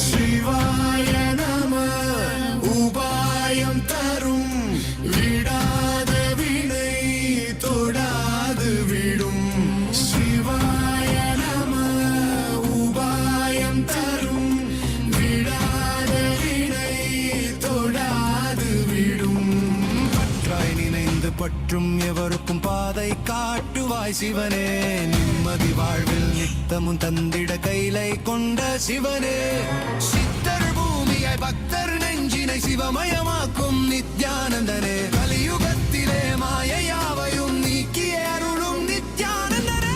சிவாய நம உபாயம் தரும் விடாத வினை தொடாது விடும் சிவாய நம உபாயம் தரும் விடாத வினை தொடாது விடும் பற்றாய் நினைந்து பற்றும் எவருக்கும் பாதை காட்டுவாய் சிவனே நிம்மதி வாழ்வில் நித்தமும் தந்திட கைலை கொண்ட சிவனே சித்தர் பூமியாய் பக்தர் நெஞ்சினை சிவமயமாக்கும் நித்யானந்தனே கலியுகத்திலே மாயையாவையும் நீக்கிய அருளும் நித்யானந்தனே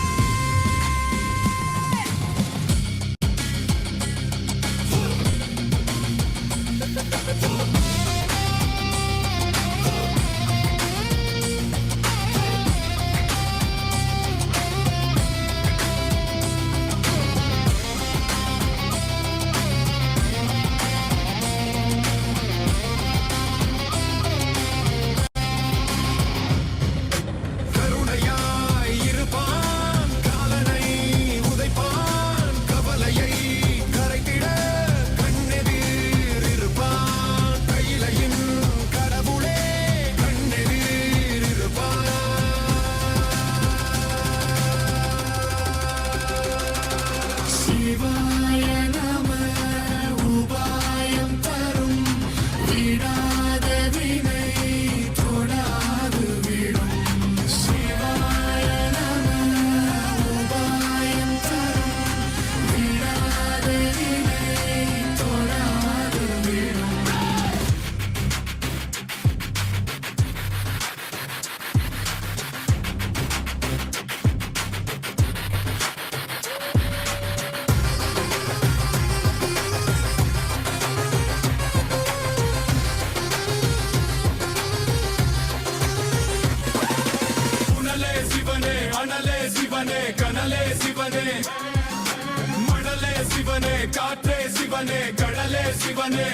காற்றே சிவனே கடலே சிவனே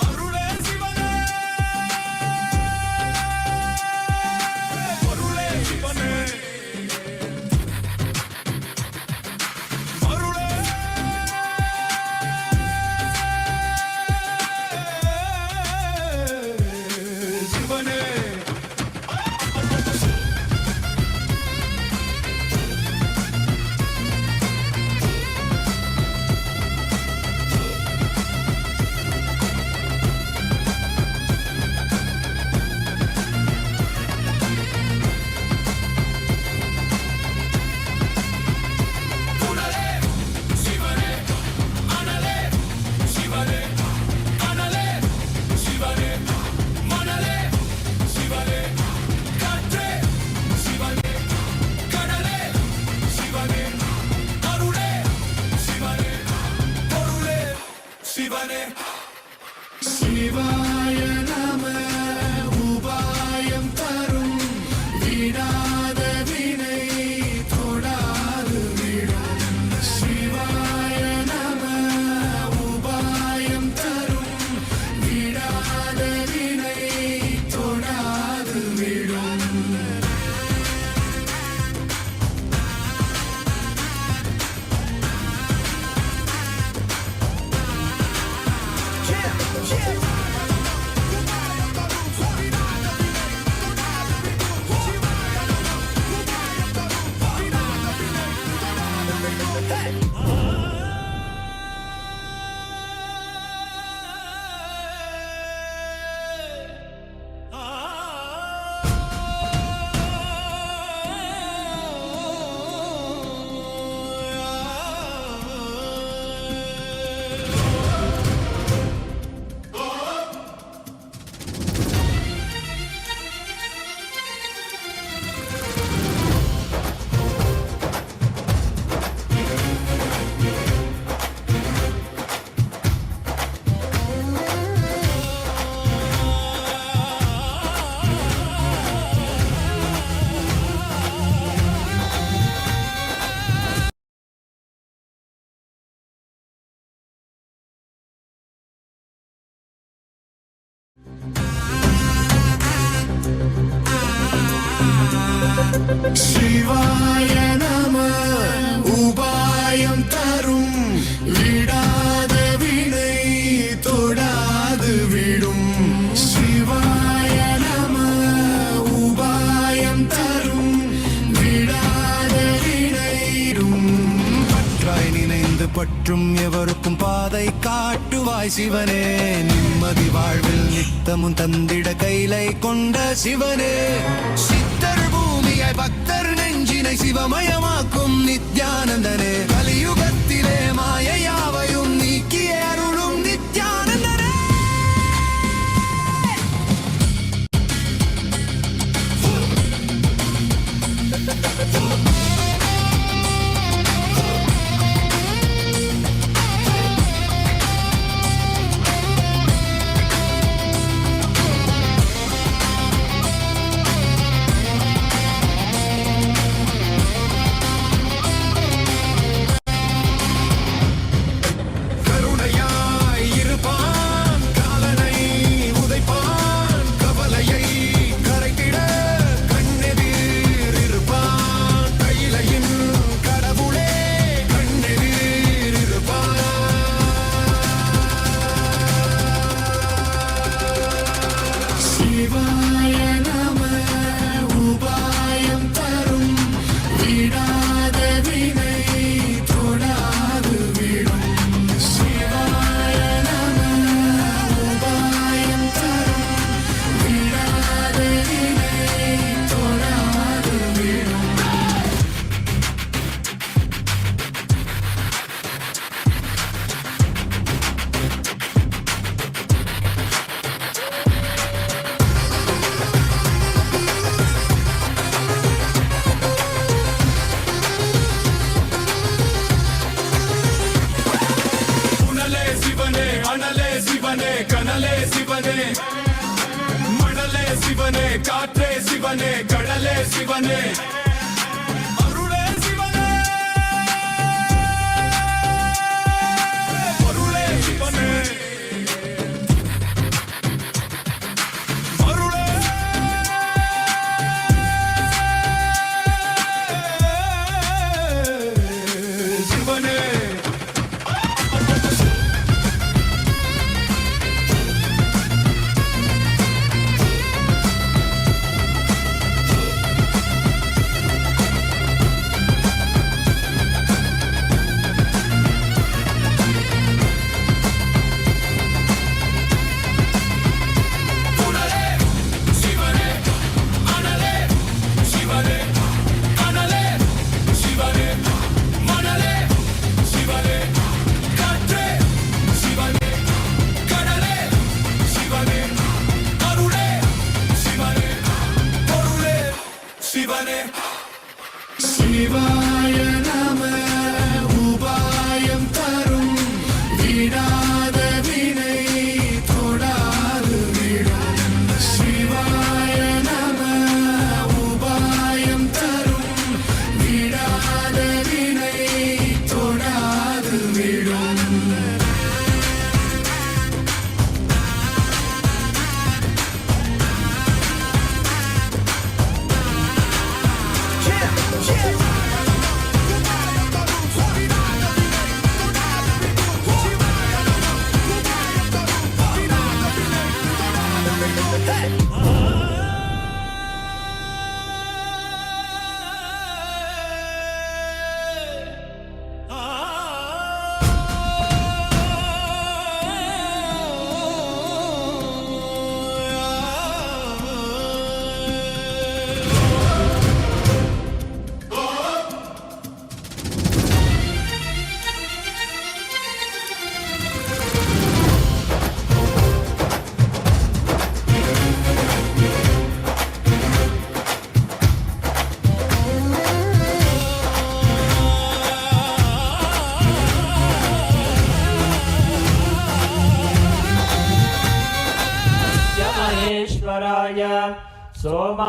அருளே சிவனே பொருளே சிவனே அருளே சிவனே சிவாய நம உபாயம் தரும் விடாத வினை தொடாது விடும் சிவாய நம உபாயம் தரும் விடாத வினை தொடாது விடும் பற்றும் எவருக்கும் பாதை காட்டுவாய் சிவனே. நிம்மதி வாழ்வில் நித்தமும் தந்திட கைலை கொண்ட சிவனே. சித்தர் பூமியை பக்தர் நெஞ்சினை சிவமயமாக்கும் நித்யானந்தனே. கலியுகத்திலே மாயையாவையும் நீக்கிய அருளும் நித்யானந்தனே. மணலே சிவனே, காற்றே சிவனே, கடலே சிவனே, அருளே சிவனே, பொருளே சிவனே, அருளே சிவனே. சிவாய நம உபாயம் தரும் விடாத வினை தொடாது விடும். சிவாய நம உபாயம் தரும் விடாத வினை தொடாது விடும். महेश्वराय Soma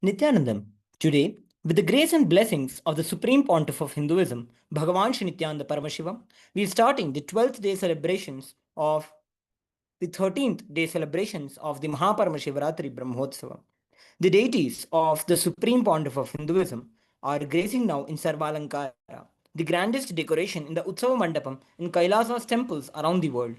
Nithyanandam. Today, with the grace and blessings of the Supreme Pontiff of Hinduism, Bhagavan Sri Nithyanaanda Paramamashivam, we are starting the 12th day celebrations of the 13th day celebrations of the Maha Paramashivaratri Brahmotsavam. The deities of the Supreme Pontiff of Hinduism are gracing now in Sarvalankara, the grandest decoration in the Utsava Mandapam in Kailasa's temples around the world.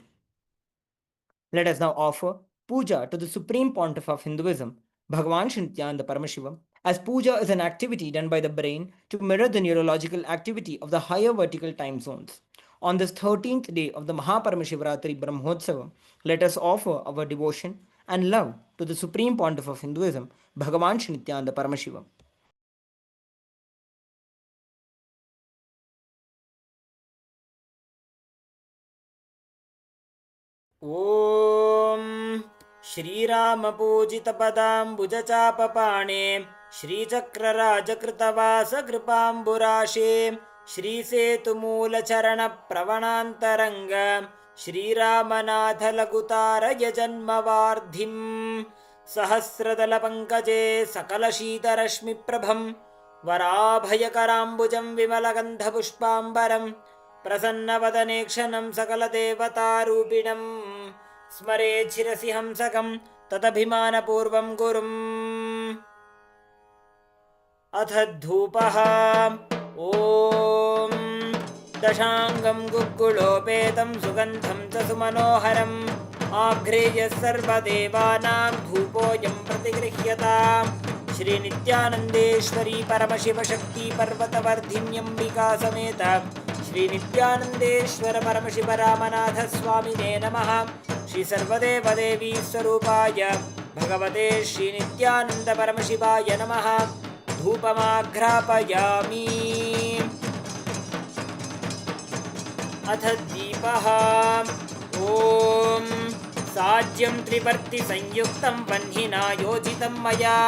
Let us now offer puja to the Supreme Pontiff of Hinduism, Bhagavan Sri Nithyanaanda Paramamashivam, as puja is an activity done by the brain to mirror the neurological activity of the higher vertical time zones. On this 13th day of the Maha Paramashivaratri Brahmotsavam, let us offer our devotion and love to the Supreme Pontiff of Hinduism, Bhagavan Sri Nithyanaanda Paramamashivam. ॐ श्रीरामपूजितपदाम्बुजचापपाणे श्रीचक्रराजकृतवासकृपाम्बुराशे श्रीसेतुमूलचरणप्रवणान्तरङ्ग श्रीरामनाथलघुतारयजन्मवार्धिम् सहस्रदलपङ्कजे सकलशीतरश्मिप्रभं वराभयकराम्बुजं विमलगन्धपुष्पाम्बरम् प्रसन्नवदनेक्षणं सकलदेवतारूपिणं स्मरेत् शिरसि हंसकं तदभिमानपूर्वं गुरुम्। अथ धूपः। ॐ दशाङ्गं गुग्गुलोपेतं सुगन्धं च सुमनोहरम् आघ्रेयः सर्वदेवानां धूपोऽयं प्रतिगृह्यताम्। श्रीनित्यानन्देश्वरी परमशिवशक्ति पर्वतवर्धिन्यम्बिका समेत श्रीनित्यानन्देश्वर परमशिव रामनाथ स्वामिने नमः। श्री सर्वदेवदेवी स्वरूपाय भगवते श्रीनित्यानन्द परमशिवाय नमः। धूपमाघ्रापयामि। अथ दीपः। ॐ साज्यं त्रिवर्तिसंयुक्तं वह्निना योजितं मया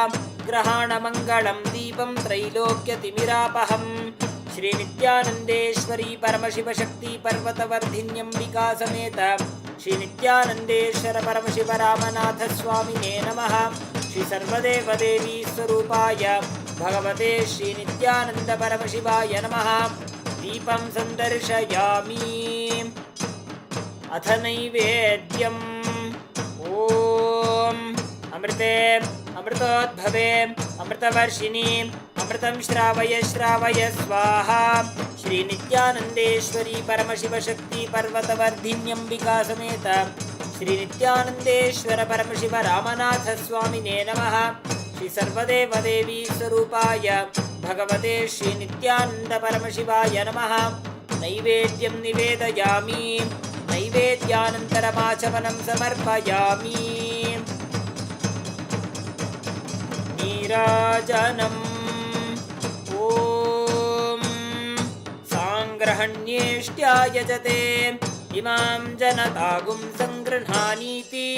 ग्रहाणमङ्गलं दीपं त्रैलोक्यतिमिरापहम्। श्रीनित्यानन्देश्वरी परमशिवशक्ति पर्वतवर्धिन्यम्बिका समेत श्रीनित्यानन्देश्वर परमशिव रामनाथ स्वामिने नमः। श्री सर्वदेवदेवी स्वरूपाय भगवते श्रीनित्यानन्द परमशिवाय नमः। दीपं सन्दर्शयामि। अथ नैवेद्यम्। ॐ अमृते अमृतोद्भवे अमृतवर्षिणी अमृतं श्रावय श्रावय स्वाहा। श्रीनित्यानन्देश्वरी परमशिवशक्ति पर्वतवर्धिन्यम्बिका समेत श्रीनित्यानन्देश्वर परमशिव रामनाथ स्वामिने नमः। श्री सर्वदेवदेवी स्वरूपाय भगवते श्रीनित्यानन्द परमशिवाय नमः। नैवेद्यं निवेदयामि। नैवेद्यानन्तरमाचमनं समर्पयामि। नीराजनम्। ॐ साङ्ग्रहण्येष्ट्यायजते इमां जनतागुं सङ्गृह्णानीति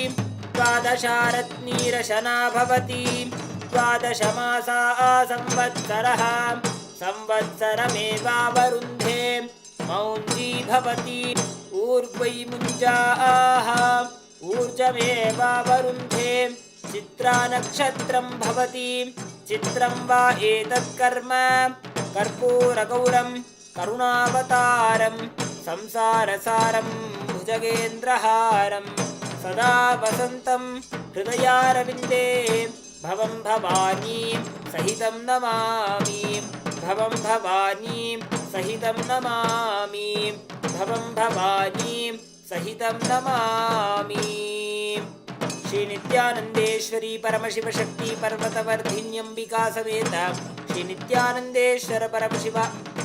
द्वादशारत्नीरशना भवति। द्वादशमासा संवत्सरः संवत्सरमेवावरुन्धे मौञ्जी भवति। ऊर्ध्वै मुञ्जाः ऊर्जमेवावरुन्धे। चित्रा नक्षत्रं भवति। चित्रं वा एतत्कर्म कर्पूरगौरं करुणावतारं संसारसारं भुजगेन्द्रहारं सदा वसन्तं हृदयारविन्दे भवं भवानी सहितं नमामि। भवं भवानी सहितं नमामि। भवं भवानी सहितं नमामि। श्रीनित्यानन्देश्वरी परमशिवशक्ति पर्वतवर्धिन्यम्बिका समेत श्रीनित्यानन्देश्वर परमशिव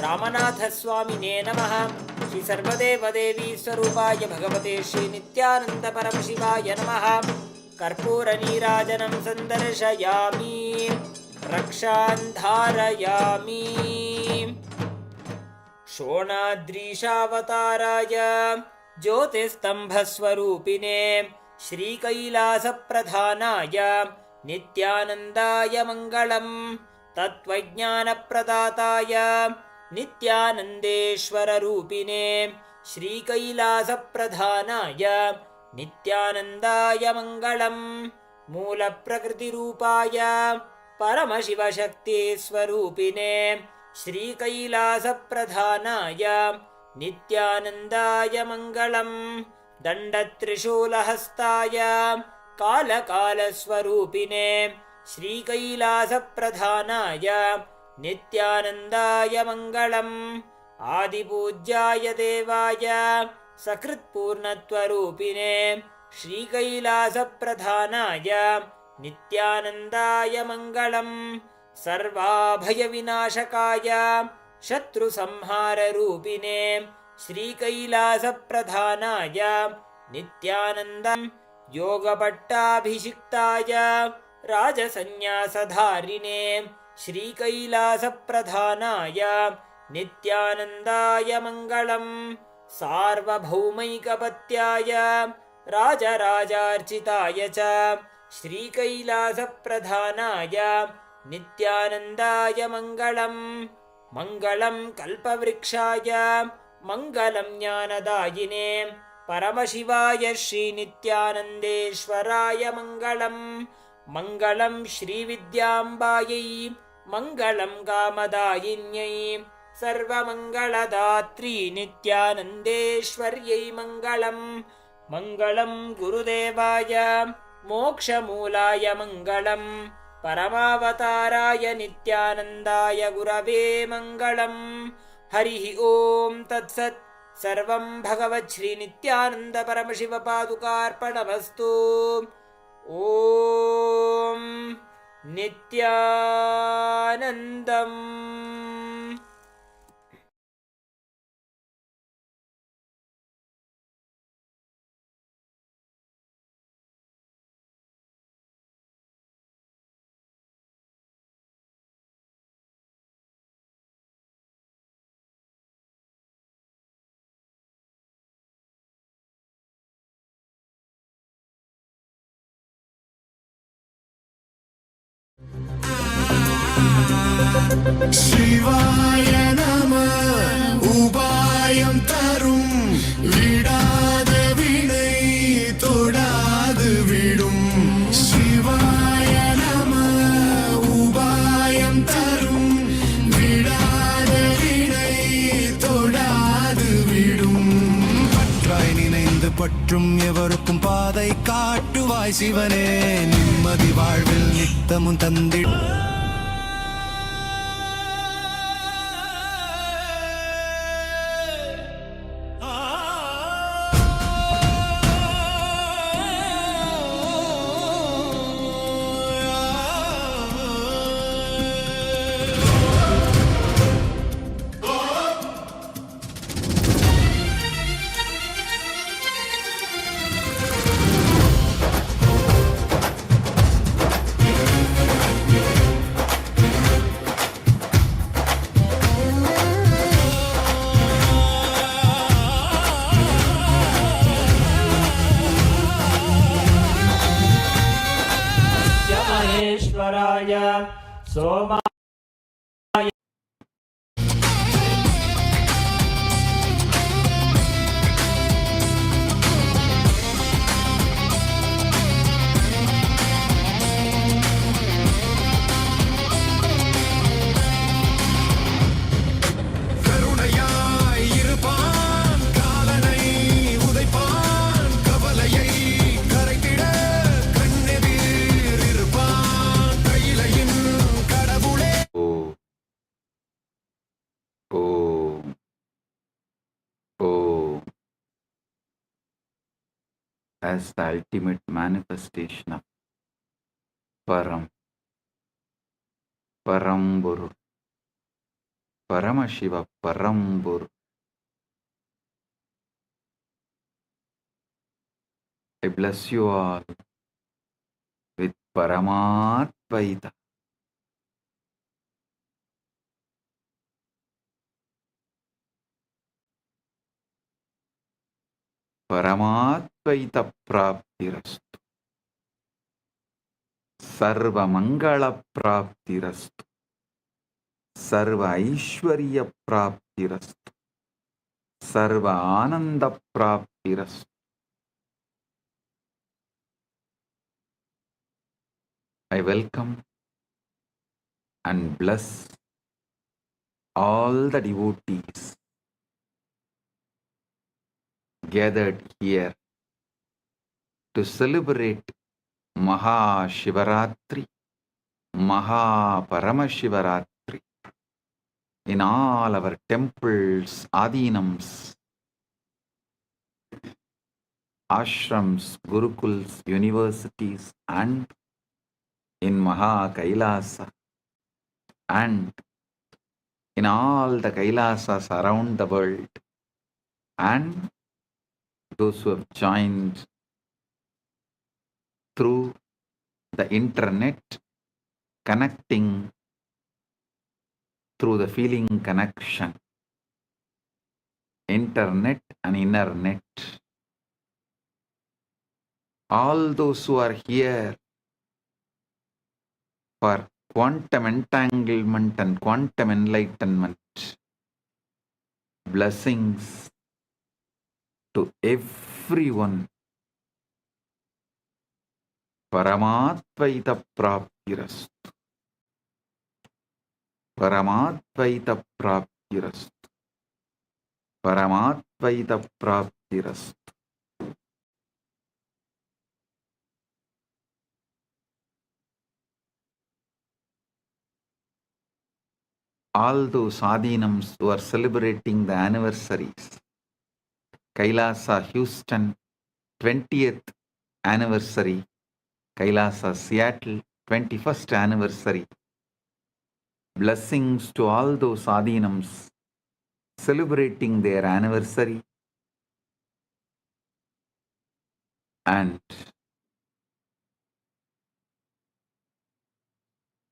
रामनाथ स्वामिने नमः। श्री सर्वदेवदेवी स्वरूपाय भगवते श्रीनित्यानन्द परमशिवाय नमः। कर्पूरनीराजनं सन्दर्शयामि। रक्षां धारयामि। शोणाद्रीशावताराय ज्योतिस्तम्भस्वरूपिणे श्रीकैलासप्रधानाय नित्यानन्दाय मङ्गलम्। तत्त्वज्ञानप्रदाताय नित्यानन्देश्वररूपिणे श्रीकैलासप्रधानाय नित्यानन्दाय मङ्गलम्। मूलप्रकृतिरूपाय परमशिवशक्तिस्वरूपिणे श्रीकैलासप्रधानाय नित्यानन्दाय मङ्गलम् दण्डत्रिशूलहस्ताय कालकालस्वरूपिणे श्रीकैलासप्रधानाय नित्यानन्दाय मङ्गलम् आदिपूज्याय देवाय सकृत्पूर्णत्वरूपिणे श्रीकैलासप्रधानाय नित्यानन्दाय मङ्गलम् सर्वाभयविनाशकाय शत्रुसंहाररूपिणे श्रीकैलासप्रधानाय नित्यानन्दम् योगपट्टाभिषिक्ताय राजसन्न्यासधारिणे श्रीकैलासप्रधानाय नित्यानन्दाय मङ्गलम् सार्वभौमैकपत्याय राजराजार्चिताय च श्रीकैलासप्रधानाय नित्यानन्दाय मङ्गलम् मङ्गलं कल्पवृक्षाय मङ्गलं ज्ञानदायिने परमशिवाय श्रीनित्यानन्देश्वराय मङ्गलम् मङ्गलं श्रीविद्याम्बायै मङ्गलं कामदायिन्यै सर्वमङ्गलदात्री नित्यानन्देश्वर्यै मङ्गलम् मङ्गलं गुरुदेवाय मोक्षमूलाय मङ्गलम् परमावताराय नित्यानन्दाय गुरवे मङ्गलम् हरिः ॐ तत्सत् सर्वं भगवच्छ्रीनित्यानन्द परमशिवपादुकार्पणमस्तु ॐ नित्यानन्दम् சிவாய நம உபாயம் தரும் விடாத வினை தொடாது விடும் சிவாய நம உபாயம் தரும் விடாத வினை தொடாது விடும் பற்றாய் நினைந்து பற்றும் எவருக்கும் பாதை காட்டுவாய் சிவனே நிம்மதி வாழ்வில் நித்தமும் தந்திட महेश्वराय सोमा கருணையாய் இருப்பான் காலனை உதைப்பான் கவலையை கரைத்திட கண்ணெதிர் இருப்பான் கையிலையின் கடவுளே Om. Om. As the ultimate manifestation of Paramporul, Paramashiva, Paramporul. I bless you all with Paramatvaita. Paramatvaita praptirastu. Sarva mangala praptirastu. Sarva aishwarya praptirastu. Sarva ananda praptirastu. I welcome and bless all the devotees gathered here to celebrate Maha Shivaratri, Maha Paramashivaratri in all our temples, adinams, ashrams, gurukuls, universities, and in Maha KAILASA, and in all the Kailasas around the world, and those who have joined through the internet, connecting through the feeling connection, internet and inner net. All those who are here for quantum entanglement and quantum enlightenment, blessings to everyone. Paramadvaita praptirastu. Paramadvaita praptirastu. Paramadvaita praptirastu. All those adinams who are celebrating the anniversaries, Kailasa Houston 20th anniversary, Kailasa Seattle 21st anniversary. Blessings to all those adinams celebrating their anniversary, and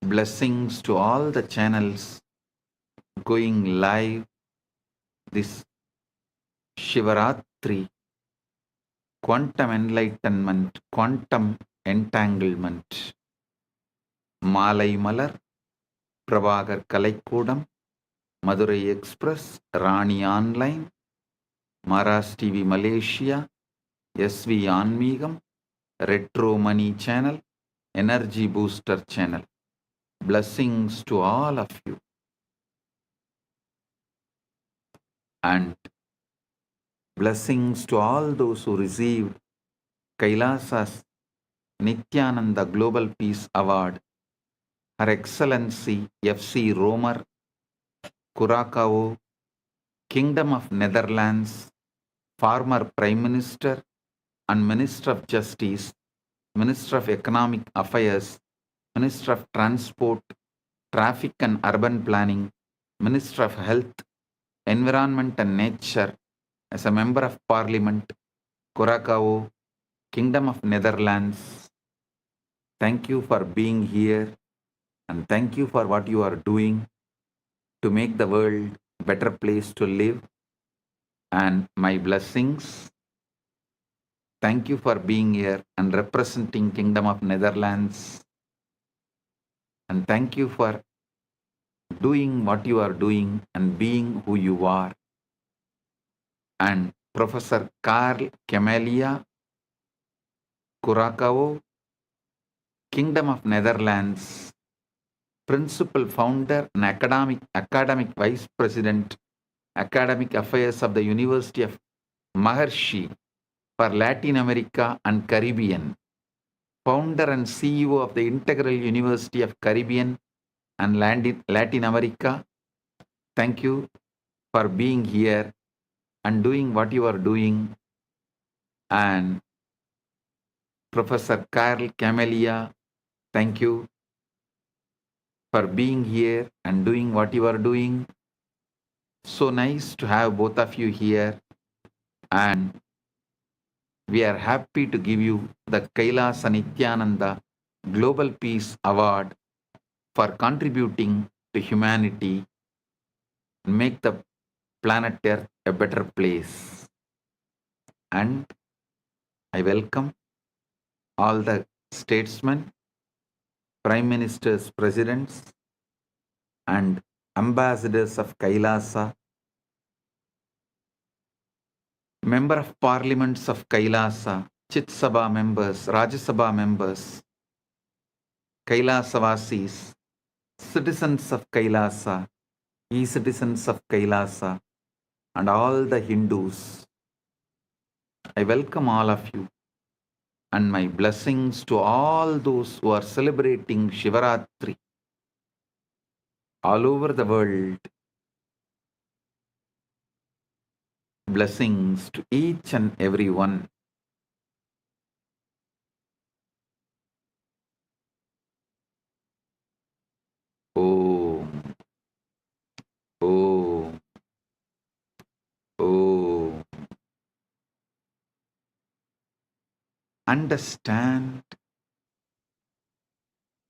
blessings to all the channels going live this Shivaratri, quantum enlightenment, quantum entanglement. Malai Malar, Prabhagar Kalaikudam, Madurai Express, Rani Online, Maras TV Malaysia, SV Anmigam, Retro Money Channel, Energy Booster Channel. Blessings to all of you. And blessings to all those who received Kailasa's Nithyananda Global Peace Award, Her Excellency F.C. Romer, Curacao, Kingdom of Netherlands, former Prime Minister and Minister of Justice, Minister of Economic Affairs, Minister of Transport, Traffic and Urban Planning, Minister of Health, Environment and Nature, as a Member of Parliament, Curacao, Kingdom of Netherlands. Thank you for being here, and thank you for what you are doing to make the world a better place to live. And my blessings. Thank you for being here and representing Kingdom of Netherlands. And thank you for doing what you are doing and being who you are. And Professor Carl Camelia, Curacao, Kingdom of Netherlands, Principal Founder and Academic Vice President, Academic Affairs of the University of Maharishi for Latin America and Caribbean, Founder and CEO of the Integral University of Caribbean and Latin America. Thank you for being here and doing what you are doing. And Professor Carl Camelia, thank you for being here and doing what you are doing. So nice to have both of you here, and we are happy to give you the Kailasa Nithyananda Global Peace Award for contributing to humanity and make the planet Earth a better place. And I welcome all the statesmen, prime ministers, presidents, and ambassadors of Kailasa, member of parliaments of Kailasa, Chit Sabha members, Rajya Sabha members, Kailasavasis, citizens of Kailasa, e-citizens of Kailasa, and all the Hindus, I welcome all of you and my blessings to all those who are celebrating Shivaratri all over the world. Blessings to each and every one. Om, Om, Om. Understand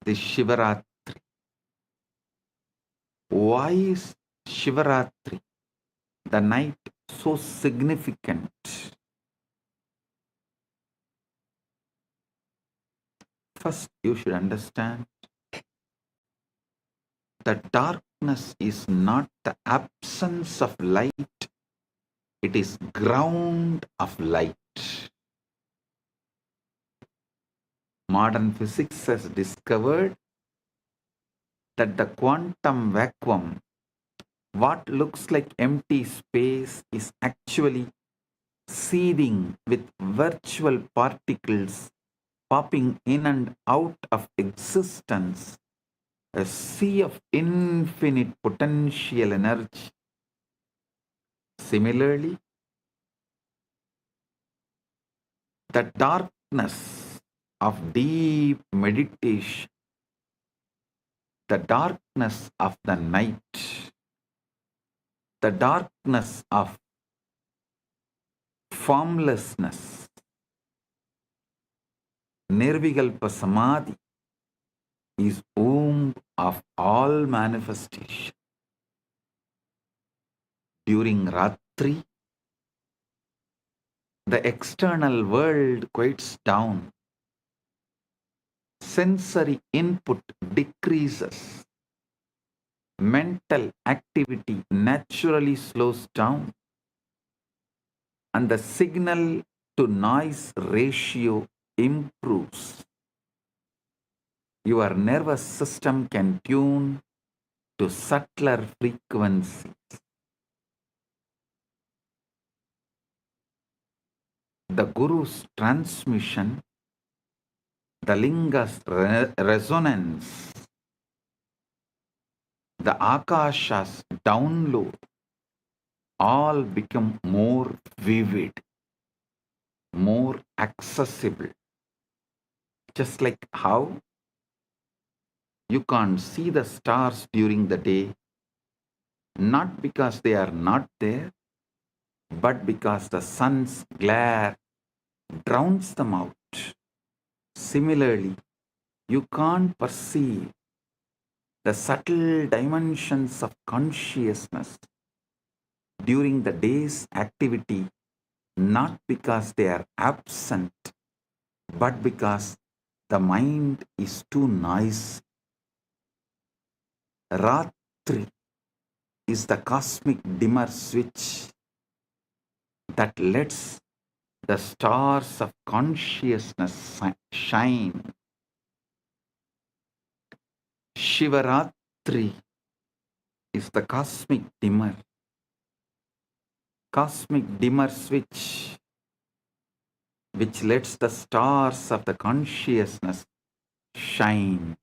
the Shivaratri. Why is Shivaratri, the night, so significant? First, you should understand that darkness is not the absence of light, it is ground of light. Modern physics has discovered that the quantum vacuum, what looks like empty space, is actually seething with virtual particles popping in and out of existence, a sea of infinite potential energy. Similarly, the darkness of deep meditation, the darkness of the night, the darkness of formlessness, Nirvikalpa Samadhi, is womb of all manifestation. During Ratri, the external world quiets down. Sensory input decreases. Mental activity naturally slows down. And the signal to noise ratio improves. Your nervous system can tune to subtler frequencies. The Guru's transmission, the Linga's resonance, the Akasha's download, all become more vivid, more accessible. Just like how you can't see the stars during the day, not because they are not there, but because the sun's glare drowns them out. Similarly, you can't perceive the subtle dimensions of consciousness during the day's activity, not because they are absent, but because the mind is too noisy. Ratri is the cosmic dimmer switch that lets the stars of consciousness shine. Shivaratri is the cosmic dimmer switch which lets the stars of the consciousness shine.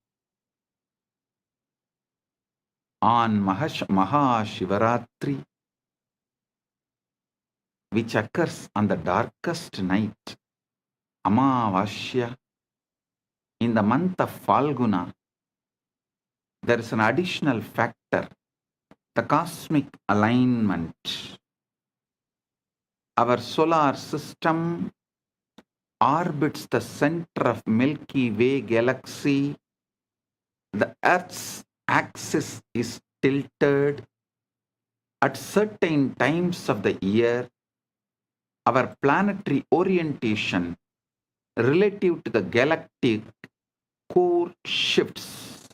On Maha Shivaratri, which occurs on the darkest night, Amavasya, in the month of Falguna, there is an additional factor, the cosmic alignment. Our solar system orbits the center of Milky Way galaxy. The Earth's axis is tilted. At certain times of the year, our planetary orientation relative to the galactic core shifts.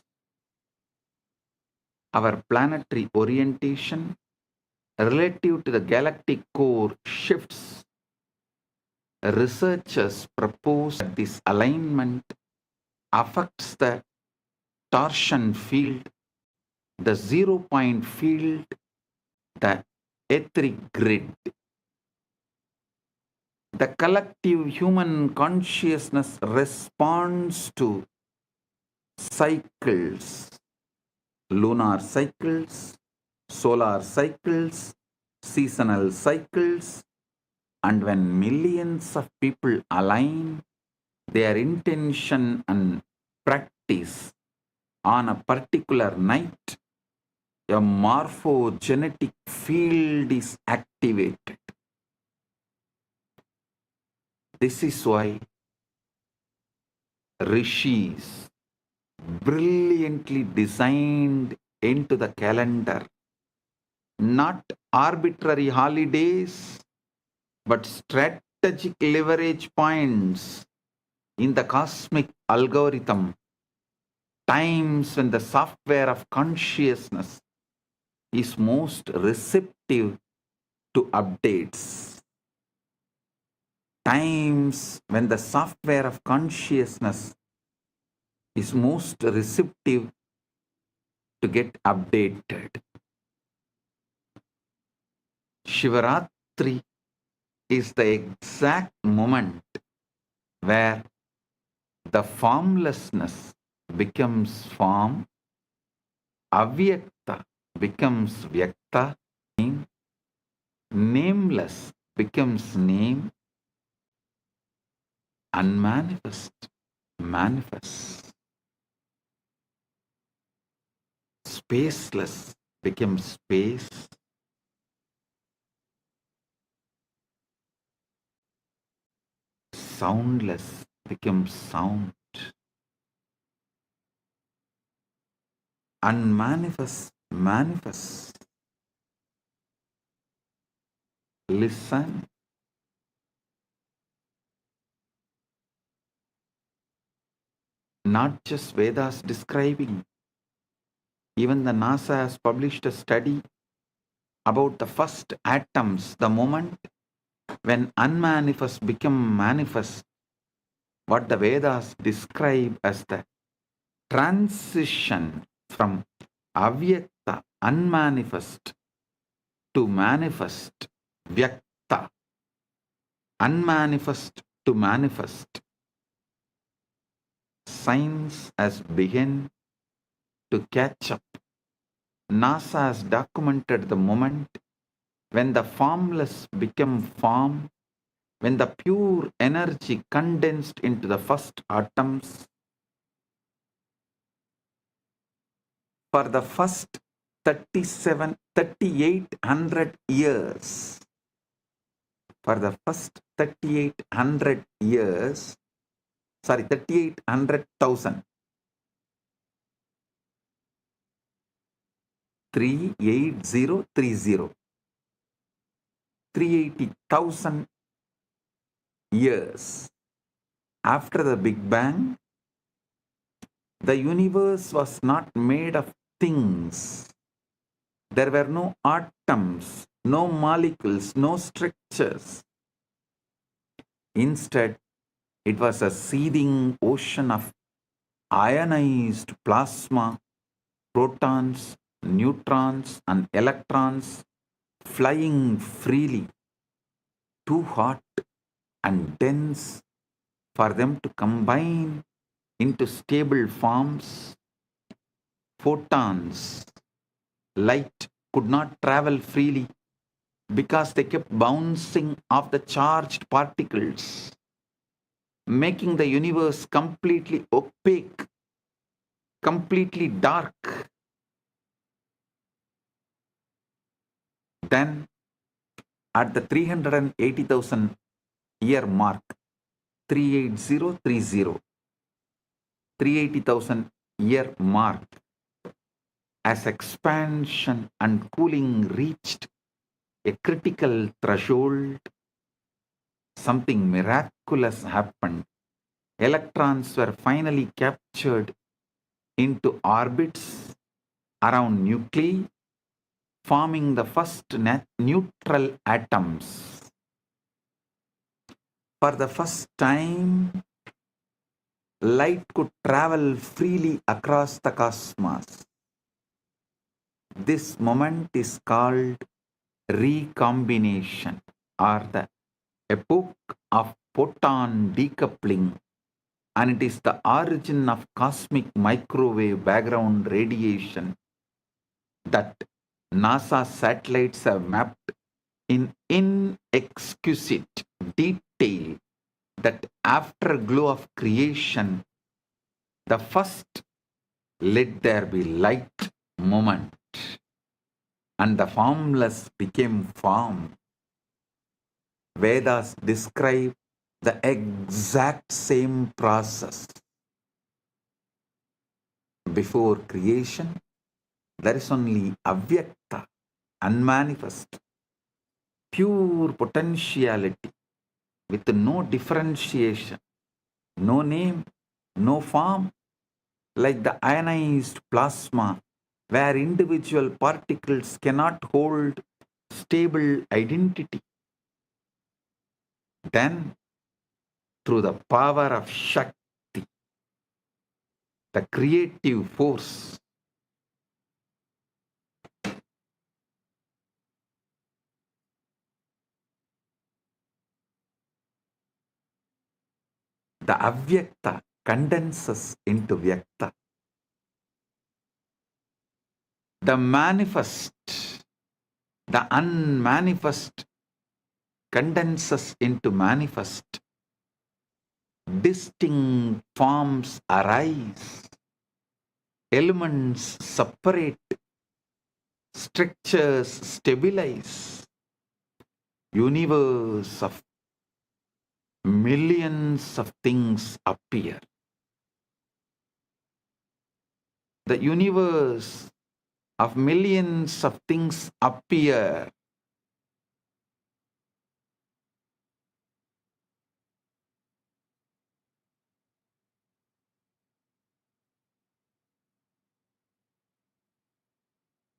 Our planetary orientation relative to the galactic core shifts. Researchers propose that this alignment affects the torsion field the 0-point field, the etheric grid. The collective human consciousness responds to cycles, lunar cycles, solar cycles, seasonal cycles, and when millions of people align their intention and practice on a particular night, a morphogenetic field is activated. This is why rishis brilliantly designed into the calendar not arbitrary holidays, but strategic leverage points in the cosmic algorithm, times when the software of consciousness is most receptive to updates, times when the software of consciousness is most receptive to get updated. Shivaratri is the exact moment where the formlessness becomes form, avyakta becomes vyakta, nameless becomes name, unmanifest manifests. Spaceless becomes space. Soundless becomes sound. Unmanifest manifests. Listen. Not just Vedas describing. Even the NASA has published a study about the first atoms, the moment when unmanifest become manifest, what the Vedas describe as the transition from avyakta, unmanifest, to manifest, vyakta, unmanifest to manifest. Science has begun to catch up. NASA has documented the moment when the formless become form, when the pure energy condensed into the first atoms. For the first 3,800 years, for the first 3,800 years, 3,800,000, 38030, 380,000 years after the Big Bang, the universe was not made of things. There were no atoms, no molecules, no structures. Instead, it was a seething ocean of ionized plasma, protons, neutrons, and electrons flying freely, too hot and dense for them to combine into stable forms. Photons, light, could not travel freely because they kept bouncing off the charged particles, making the universe completely opaque, completely dark. Then, at the 380,000 year mark, 38030, 380,000 year mark, as expansion and cooling reached a critical threshold, something miraculous happened. Electrons were finally captured into orbits around nuclei, forming the first neutral atoms. For the first time, light could travel freely across the cosmos. This moment is called recombination, or the epoch of photon decoupling, and it is the origin of cosmic microwave background radiation that NASA satellites have mapped in inexquisite detail, that afterglow of creation, the first let there be light moment, and the formless became form. Vedas describe the exact same process. Before creation, there is only avyakta, unmanifest, pure potentiality with no differentiation, no name, no form, like the ionized plasma, where individual particles cannot hold stable identity. Then, through the power of Shakti, the creative force, the avyakta condenses into vyakta. The manifest, the unmanifest condenses into manifest. Distinct forms arise. Elements separate. Structures stabilize. Universe of millions of things appear. The universe of millions of things appear.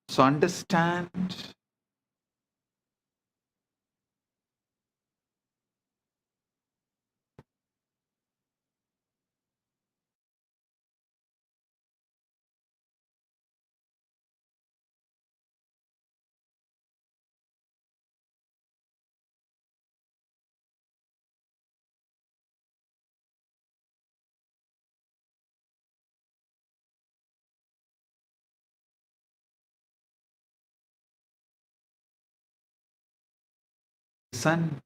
So understand, listen,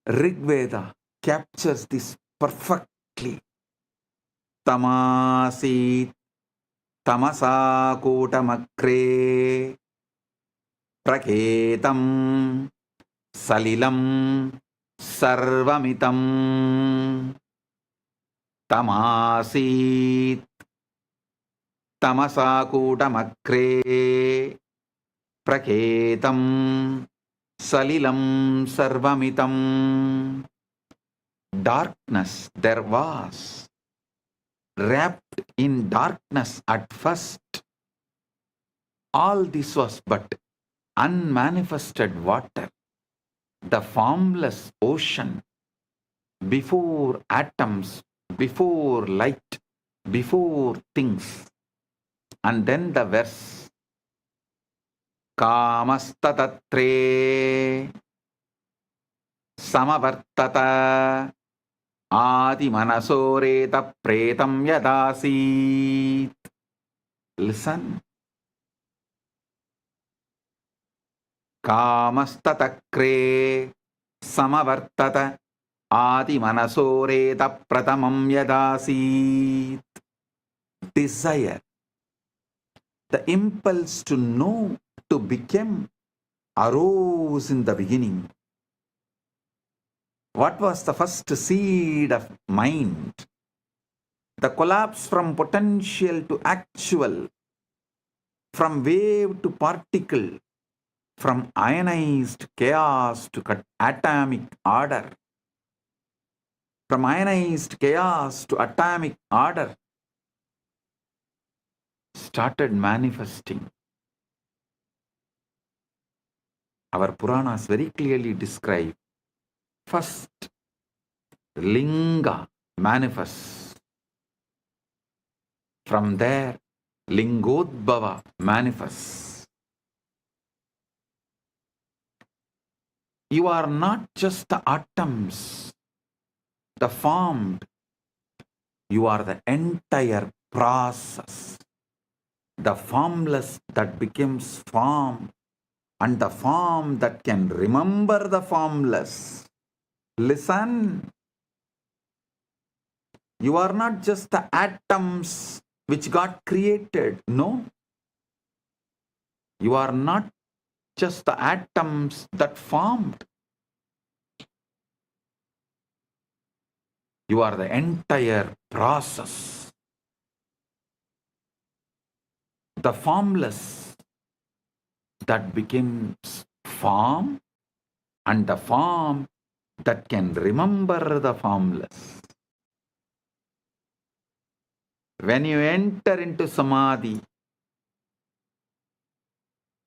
Rigveda captures this perfectly. Tamasi tamasa kotamakre praketam salilam sarvamitam. Tamasi tamasa kotamakre praketam salilam sarvamitam. Darkness there was, wrapped in darkness at first. All this was but unmanifested water, the formless ocean, before atoms, before light, before things. And then the verse, Kamastatre Samavartata Adi Manasoreta Pretam Yadasit. Listen. Kamastatakre Samavartata Adi Manasoreta Pratamam Yadasit. Desire, the impulse to know, to become, arose in the beginning. What was the first seed of mind? The collapse from potential to actual, from wave to particle, from ionized chaos to atomic order, from ionized chaos to atomic order, started manifesting. Our Puranas very clearly describe first Linga manifests. From there, Lingodbhava manifests. You are not just the atoms, the formed. You are the entire process. The formless that becomes form, and the form that can remember the formless. Listen. You are not just the atoms which got created. No. You are not just the atoms that formed. You are the entire process. The formless that becomes form, and the form that can remember the formless. When you enter into Samadhi,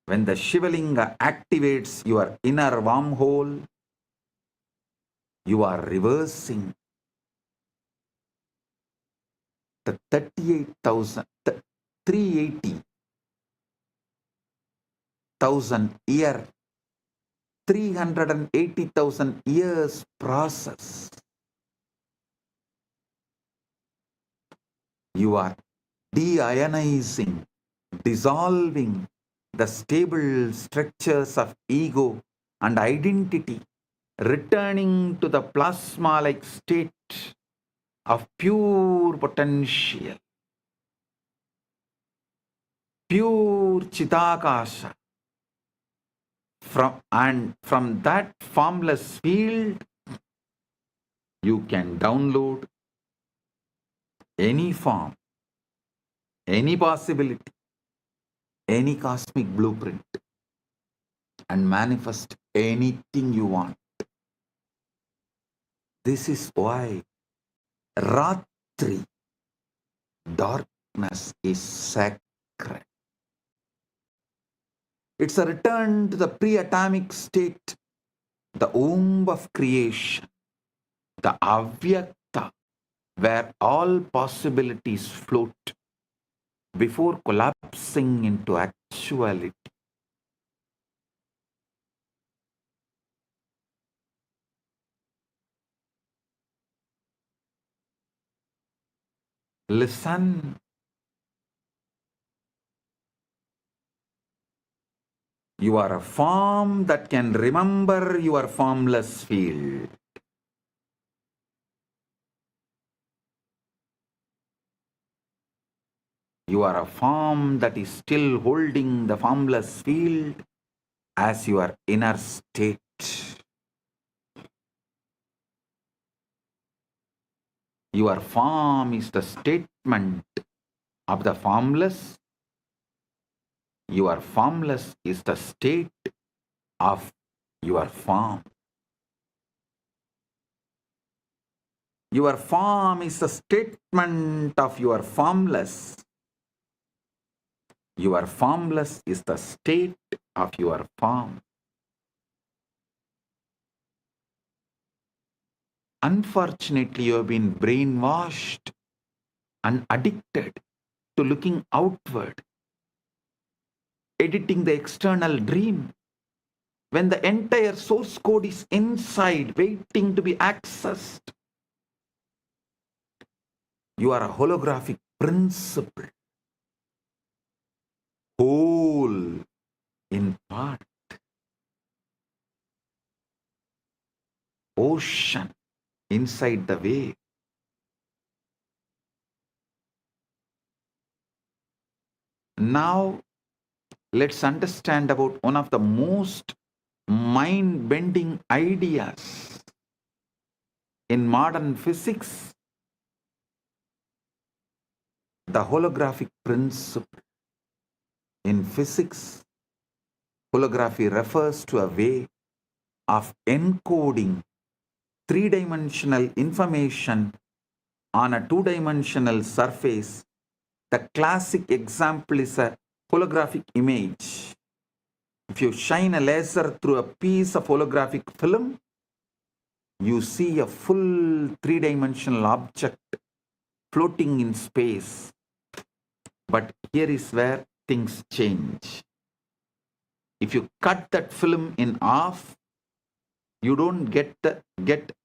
when the Shivalinga activates your inner wormhole, you are reversing the 380,000 year, 380,000 years process. You are deionizing, dissolving the stable structures of ego and identity, returning to the plasma-like state of pure potential, pure Chidakasha. From that formless field, you can download any form, any possibility, any cosmic blueprint, and manifest anything you want. This is why Ratri, darkness, is sacred. It's a return to the pre-atomic state, the womb of creation, the avyakta, where all possibilities float before collapsing into actuality. Listen. You are a form that can remember your formless field. You are a form that is still holding the formless field as your inner state. Your form is the statement of the formless. Your formless is the state of your form. Your form is the statement of your formless. Your formless is the state of your form. Unfortunately, you have been brainwashed and addicted to looking outward, editing the external dream, when the entire source code is inside, waiting to be accessed. You are a holographic principle, whole in part, ocean inside the wave. Now, let's understand about one of the most mind-bending ideas in modern physics, the holographic principle. In physics, holography refers to a way of encoding three-dimensional information on a two-dimensional surface. The classic example is a holographic image. If you shine a laser through a piece of holographic film, you see a full three-dimensional object floating in space. But here is where things change. If you cut that film in half, you don't get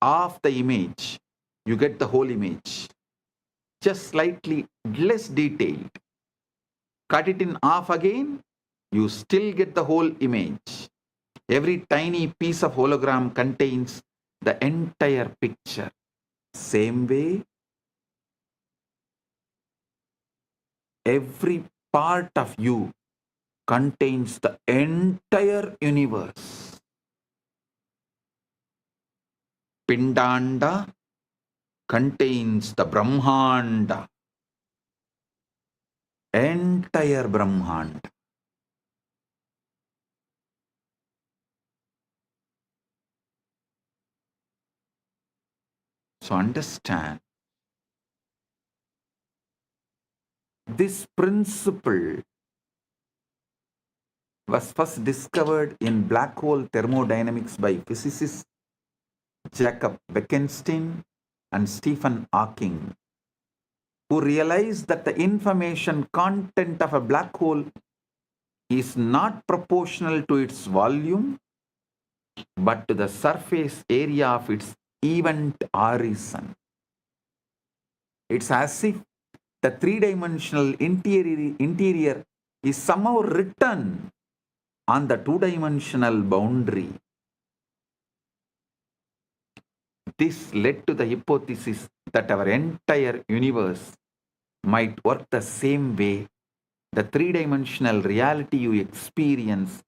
half the image. You get the whole image. Just slightly less detailed. Cut it in half again, you still get the whole image. Every tiny piece of hologram contains the entire picture. Same way, every part of you contains the entire universe. Pindanda contains the Brahmanda. Entire Brahmanda. So understand, this principle was first discovered in black hole thermodynamics by physicists Jacob Bekenstein and Stephen Hawking, who realized that the information content of a black hole is not proportional to its volume, but to the surface area of its event horizon. It's as if the three-dimensional interior is somehow written on the two-dimensional boundary. This led to the hypothesis that our entire universe might work the same way. The three-dimensional reality you experience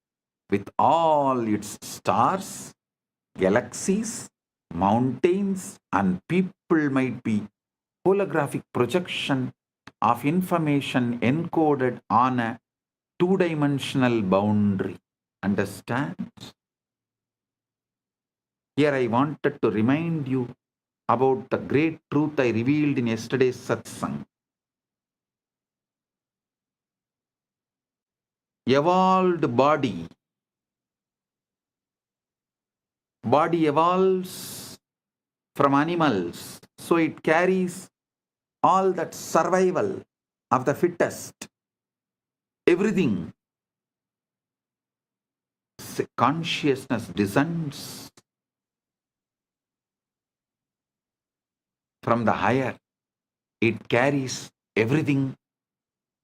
with all its stars, galaxies, mountains, and people might be holographic projection of information encoded on a two-dimensional boundary. Understand? Here I wanted to remind you about the great truth I revealed in yesterday's satsang. Evolved body evolves from animals, so it carries all that survival of the fittest, everything. Consciousness descends from the higher. It carries everything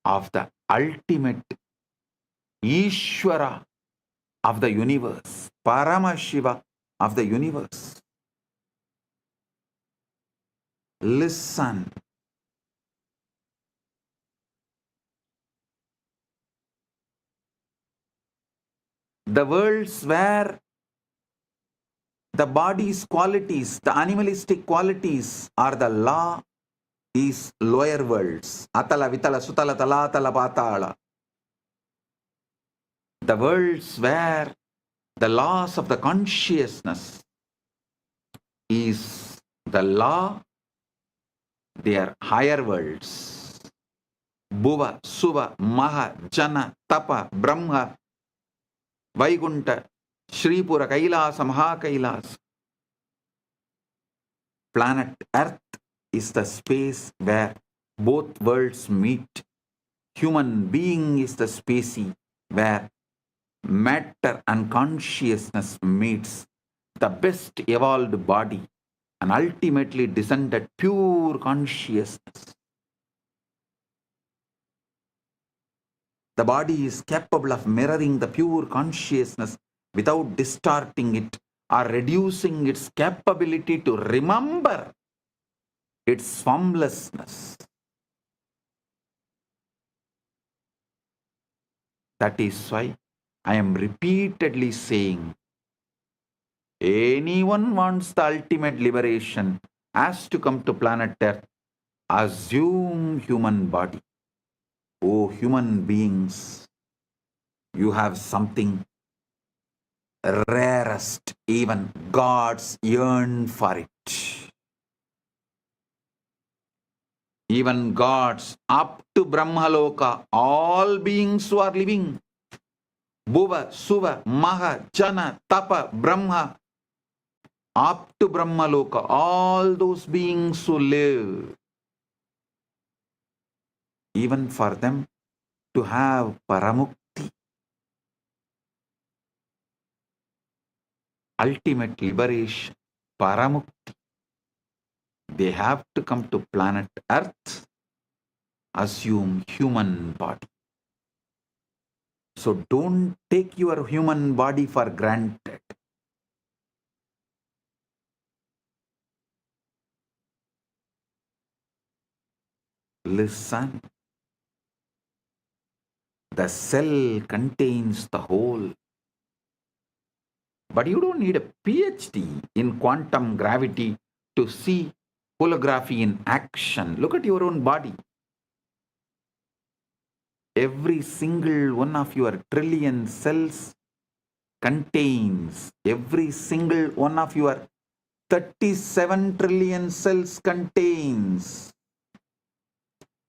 of the ultimate Ishvara of the universe, Paramashiva of the universe. Listen. The worlds where the body's qualities, the animalistic qualities are the law, is lower worlds. Atala, Vitala, Sutala, Talatala, Patala. The worlds where the laws of the consciousness is the law, they are higher worlds. Bhuva, Suva, Maha, Jana, Tapa, Brahma, Vaikunta, Shripura, Kailasa, Maha Kailasa. Planet Earth is the space where both worlds meet. Human being is the species where matter and consciousness meets. The best evolved body and ultimately descended pure consciousness. The body is capable of mirroring the pure consciousness without distorting it or reducing its capability to remember its formlessness. That is why I am repeatedly saying, anyone wants the ultimate liberation has to come to planet Earth, assume human body. Oh, human beings, you have something rarest, even gods yearn for it. Even gods up to Brahmaloka, all beings who are living, Bhuva, Suva, Maha, Jana, Tapa, Brahma, up to Brahmaloka, all those beings who live, even for them to have paramukti, ultimate liberation, paramukti, they have to come to planet Earth, assume human body. So don't take your human body for granted. Listen. The cell contains the whole. But you don't need a PhD in quantum gravity to see holography in action. Look at your own body. Every single one of your trillion cells contains, every single one of your 37 trillion cells contains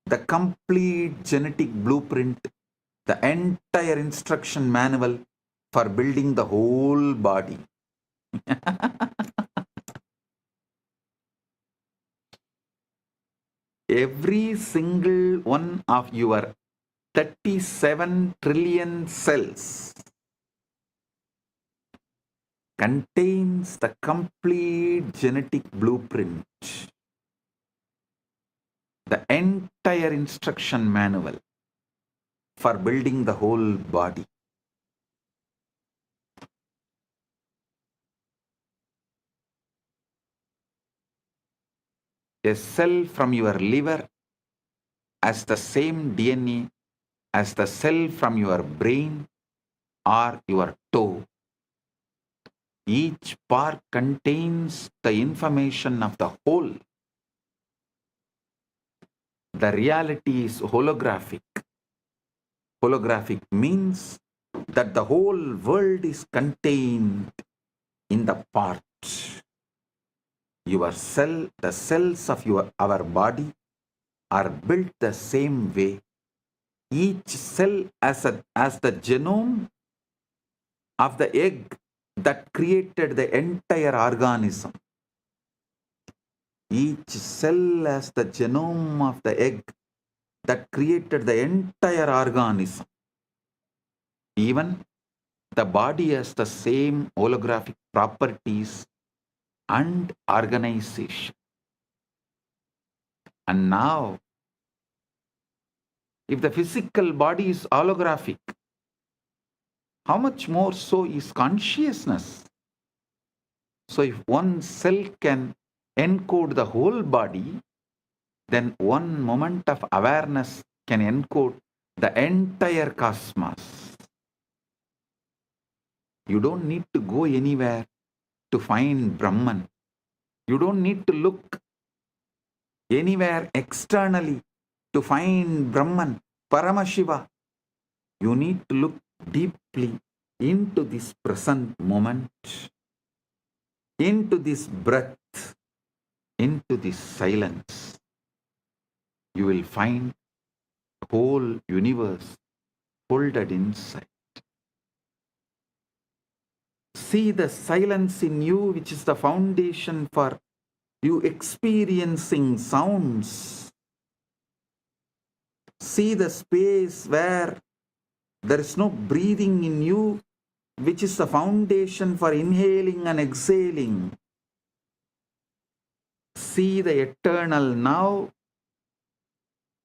the complete genetic blueprint, the entire instruction manual for building the whole body. Every single one of your 37 trillion cells contains the complete genetic blueprint, the entire instruction manual for building the whole body. A cell from your liver has the same DNA as the cell from your brain or your toe. Each part contains the information of the whole. The reality is holographic. Holographic means that the whole world is contained in the part. Your cell, the cells of our body are built the same way. Each cell as the genome of the egg that created the entire organism. Each cell has the genome of the egg that created the entire organism. Even the body has the same holographic properties and organization. And now, if the physical body is holographic, how much more so is consciousness? So if one cell can encode the whole body, then one moment of awareness can encode the entire cosmos. You don't need to go anywhere to find Brahman. You don't need to look anywhere externally to find Brahman, Paramashiva. You need to look deeply into this present moment, into this breath, into this silence. You will find the whole universe folded inside. See the silence in you, which is the foundation for you experiencing sounds. See the space where there is no breathing in you, which is the foundation for inhaling and exhaling. See the eternal now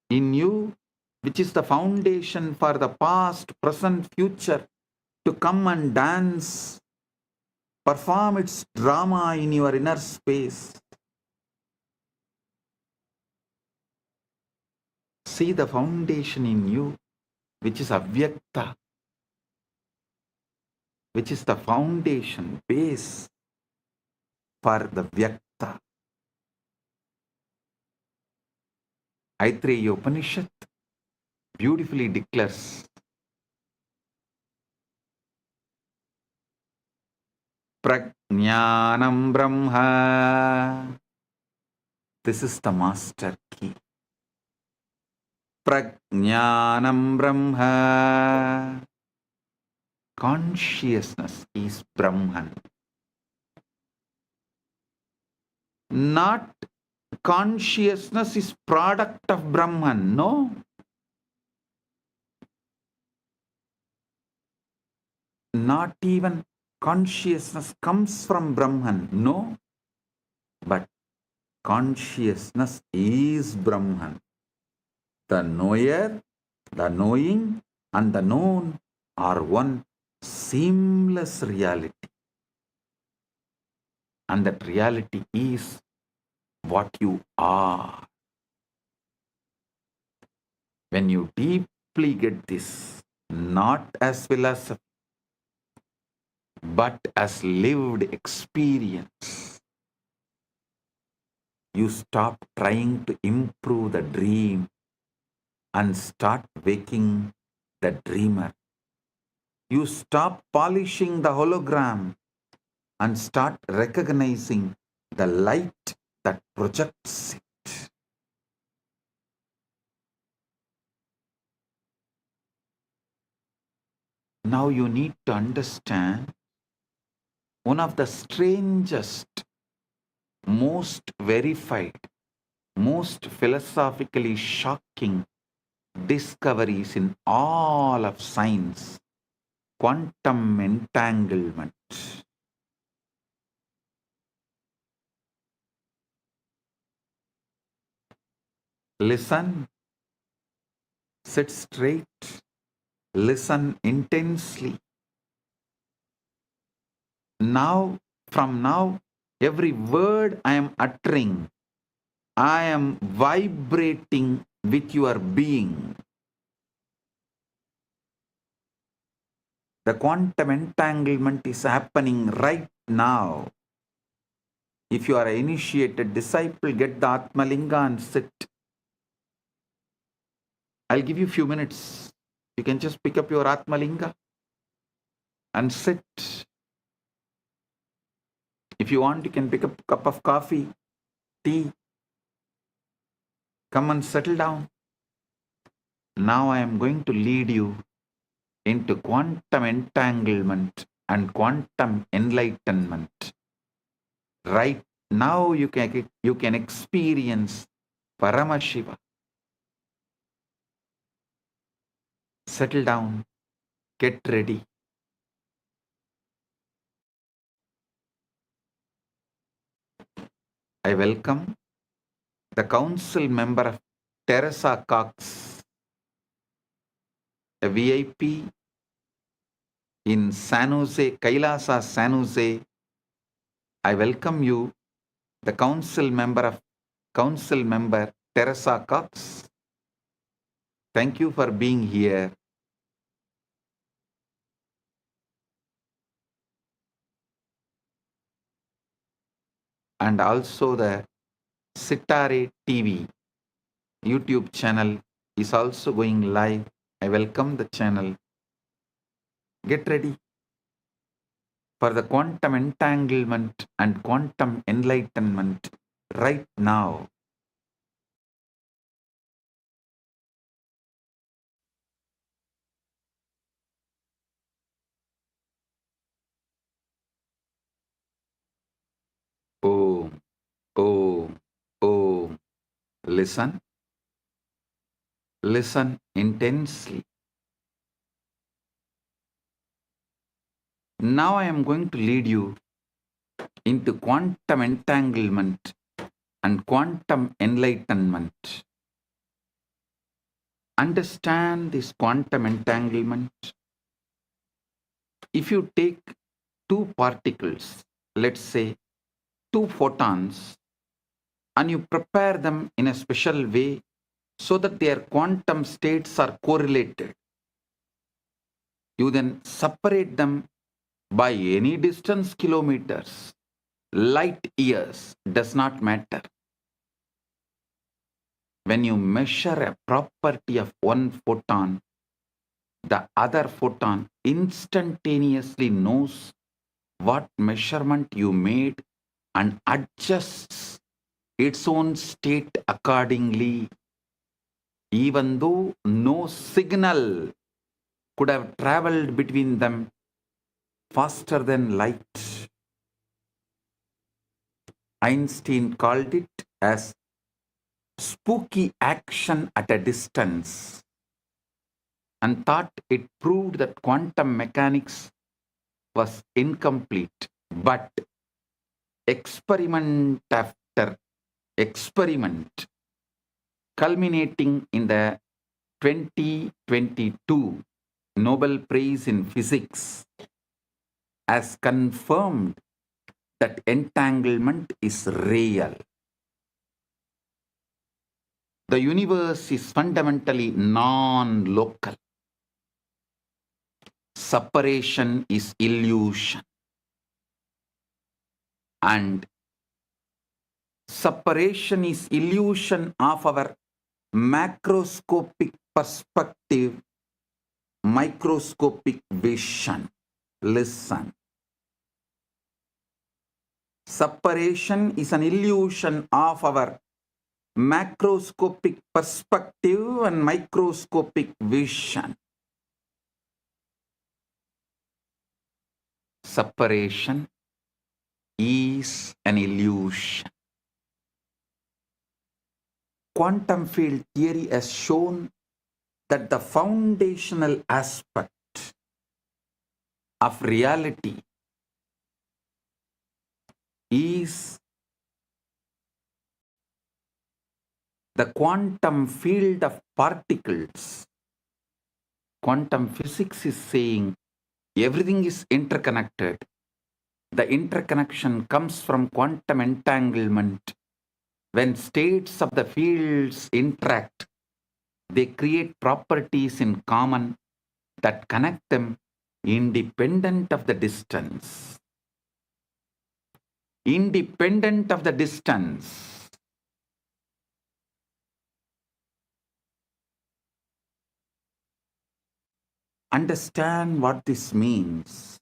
in you, which is the foundation for the past, present, future to come and dance, perform its drama in your inner space. See the foundation in you, which is avyakta, which is the foundation, base for the vyakta. Aitreya Upanishad beautifully declares, Prajnanam Brahma. This is the master key. Prajnanam Brahma. Consciousness is Brahman. Not consciousness is product of Brahman. No. not even consciousness comes from Brahman. No, but consciousness is Brahman. The knower, the knowing, and the known are one seamless reality. And that reality is what you are. When you deeply get this, not as philosophy, but as lived experience, you stop trying to improve the dream and start waking the dreamer. You stop polishing the hologram and start recognizing the light that projects it. Now you need to understand one of the strangest, most verified, most philosophically shocking discoveries in all of science: quantum entanglement. Listen, sit straight, listen intensely. Now, from now, every word I am uttering, I am vibrating with your being. The quantum entanglement is happening right now. If you are an initiated disciple, get the Atmalinga and sit. I'll give you a few minutes. You can just pick up your Atmalinga and sit. If you want, you can pick up a cup of coffee, tea. Come and settle down. Now I am going to lead you into quantum entanglement and quantum enlightenment. Right now you can experience Paramashiva. Settle down. Get ready. I welcome the council member of Teresa Cox, a VIP in San Jose, KAILASA, San Jose. I welcome you, the council member Teresa Cox. Thank you for being here. And also the Sitare TV YouTube channel is also going live. I welcome the channel. Get ready for the quantum entanglement and quantum enlightenment right now. Om, Om, Om. Listen. Listen intensely. Now I am going to lead you into quantum entanglement and quantum enlightenment. Understand this quantum entanglement. If you take two particles, let's say two photons, and you prepare them in a special way so that their quantum states are correlated, you then separate them by any distance, kilometers, light years, does not matter. When you measure a property of one photon, the other photon instantaneously knows what measurement you made and adjusts its own state accordingly, even though no signal could have traveled between them faster than light. Einstein called it as spooky action at a distance and thought it proved that quantum mechanics was incomplete, but experiment after experiment, culminating in the 2022 Nobel Prize in Physics, has confirmed that entanglement is real. The universe is fundamentally non-local. Separation is illusion. And separation is illusion of our macroscopic perspective, microscopic vision. Listen. Separation is an illusion of our macroscopic perspective and microscopic vision. Separation is an illusion. Quantum field theory has shown that the foundational aspect of reality is the quantum field of particles. Quantum physics is saying everything is interconnected. The interconnection comes from quantum entanglement. When states of the fields interact, they create properties in common that connect them independent of the distance. Independent of the distance. Understand what this means.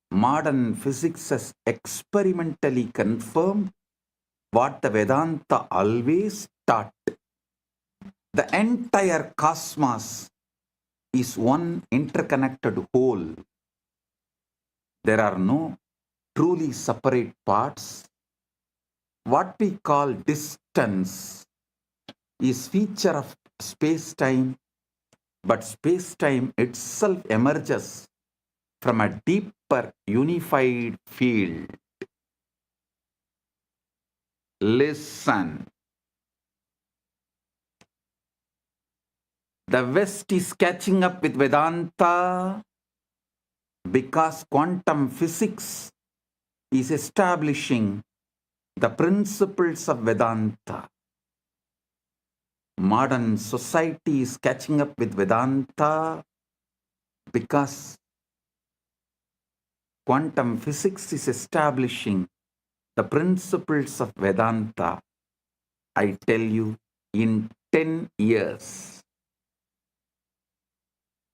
Modern physics has experimentally confirmed what the Vedanta always taught. The entire cosmos is one interconnected whole. There are no truly separate parts. What we call distance is feature of space-time, but space-time itself emerges from a deeper unified field. Listen. The West is catching up with Vedanta because quantum physics is establishing the principles of Vedanta. Modern society is catching up with Vedanta because quantum physics is establishing the principles of Vedanta. I tell you, in 10 years,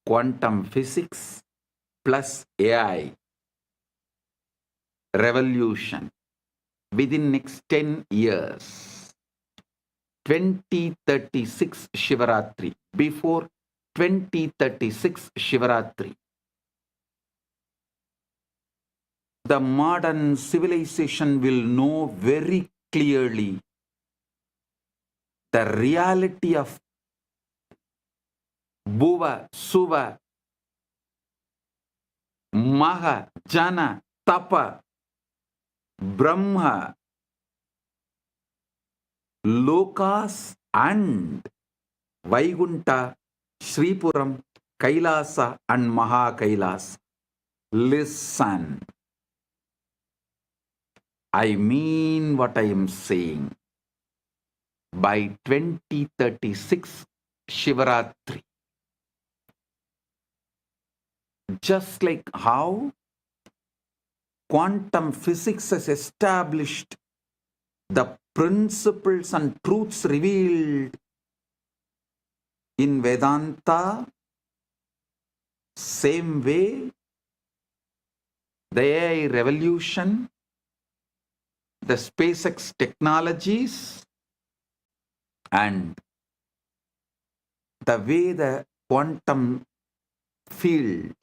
quantum physics plus AI revolution within next 10 years, 2036 Shivaratri, before 2036 Shivaratri, the modern civilization will know very clearly the reality of Bhuva, Suva, Maha, Jana, Tapa, Brahma, Lokas and Vaikunta, Sripuram, Kailasa and Maha Kailasa. Listen. I mean what I am saying. By 2036 Shivaratri, just like how quantum physics has established the principles and truths revealed in Vedanta, same way the AI revolution, the SpaceX technologies, and the way the quantum field,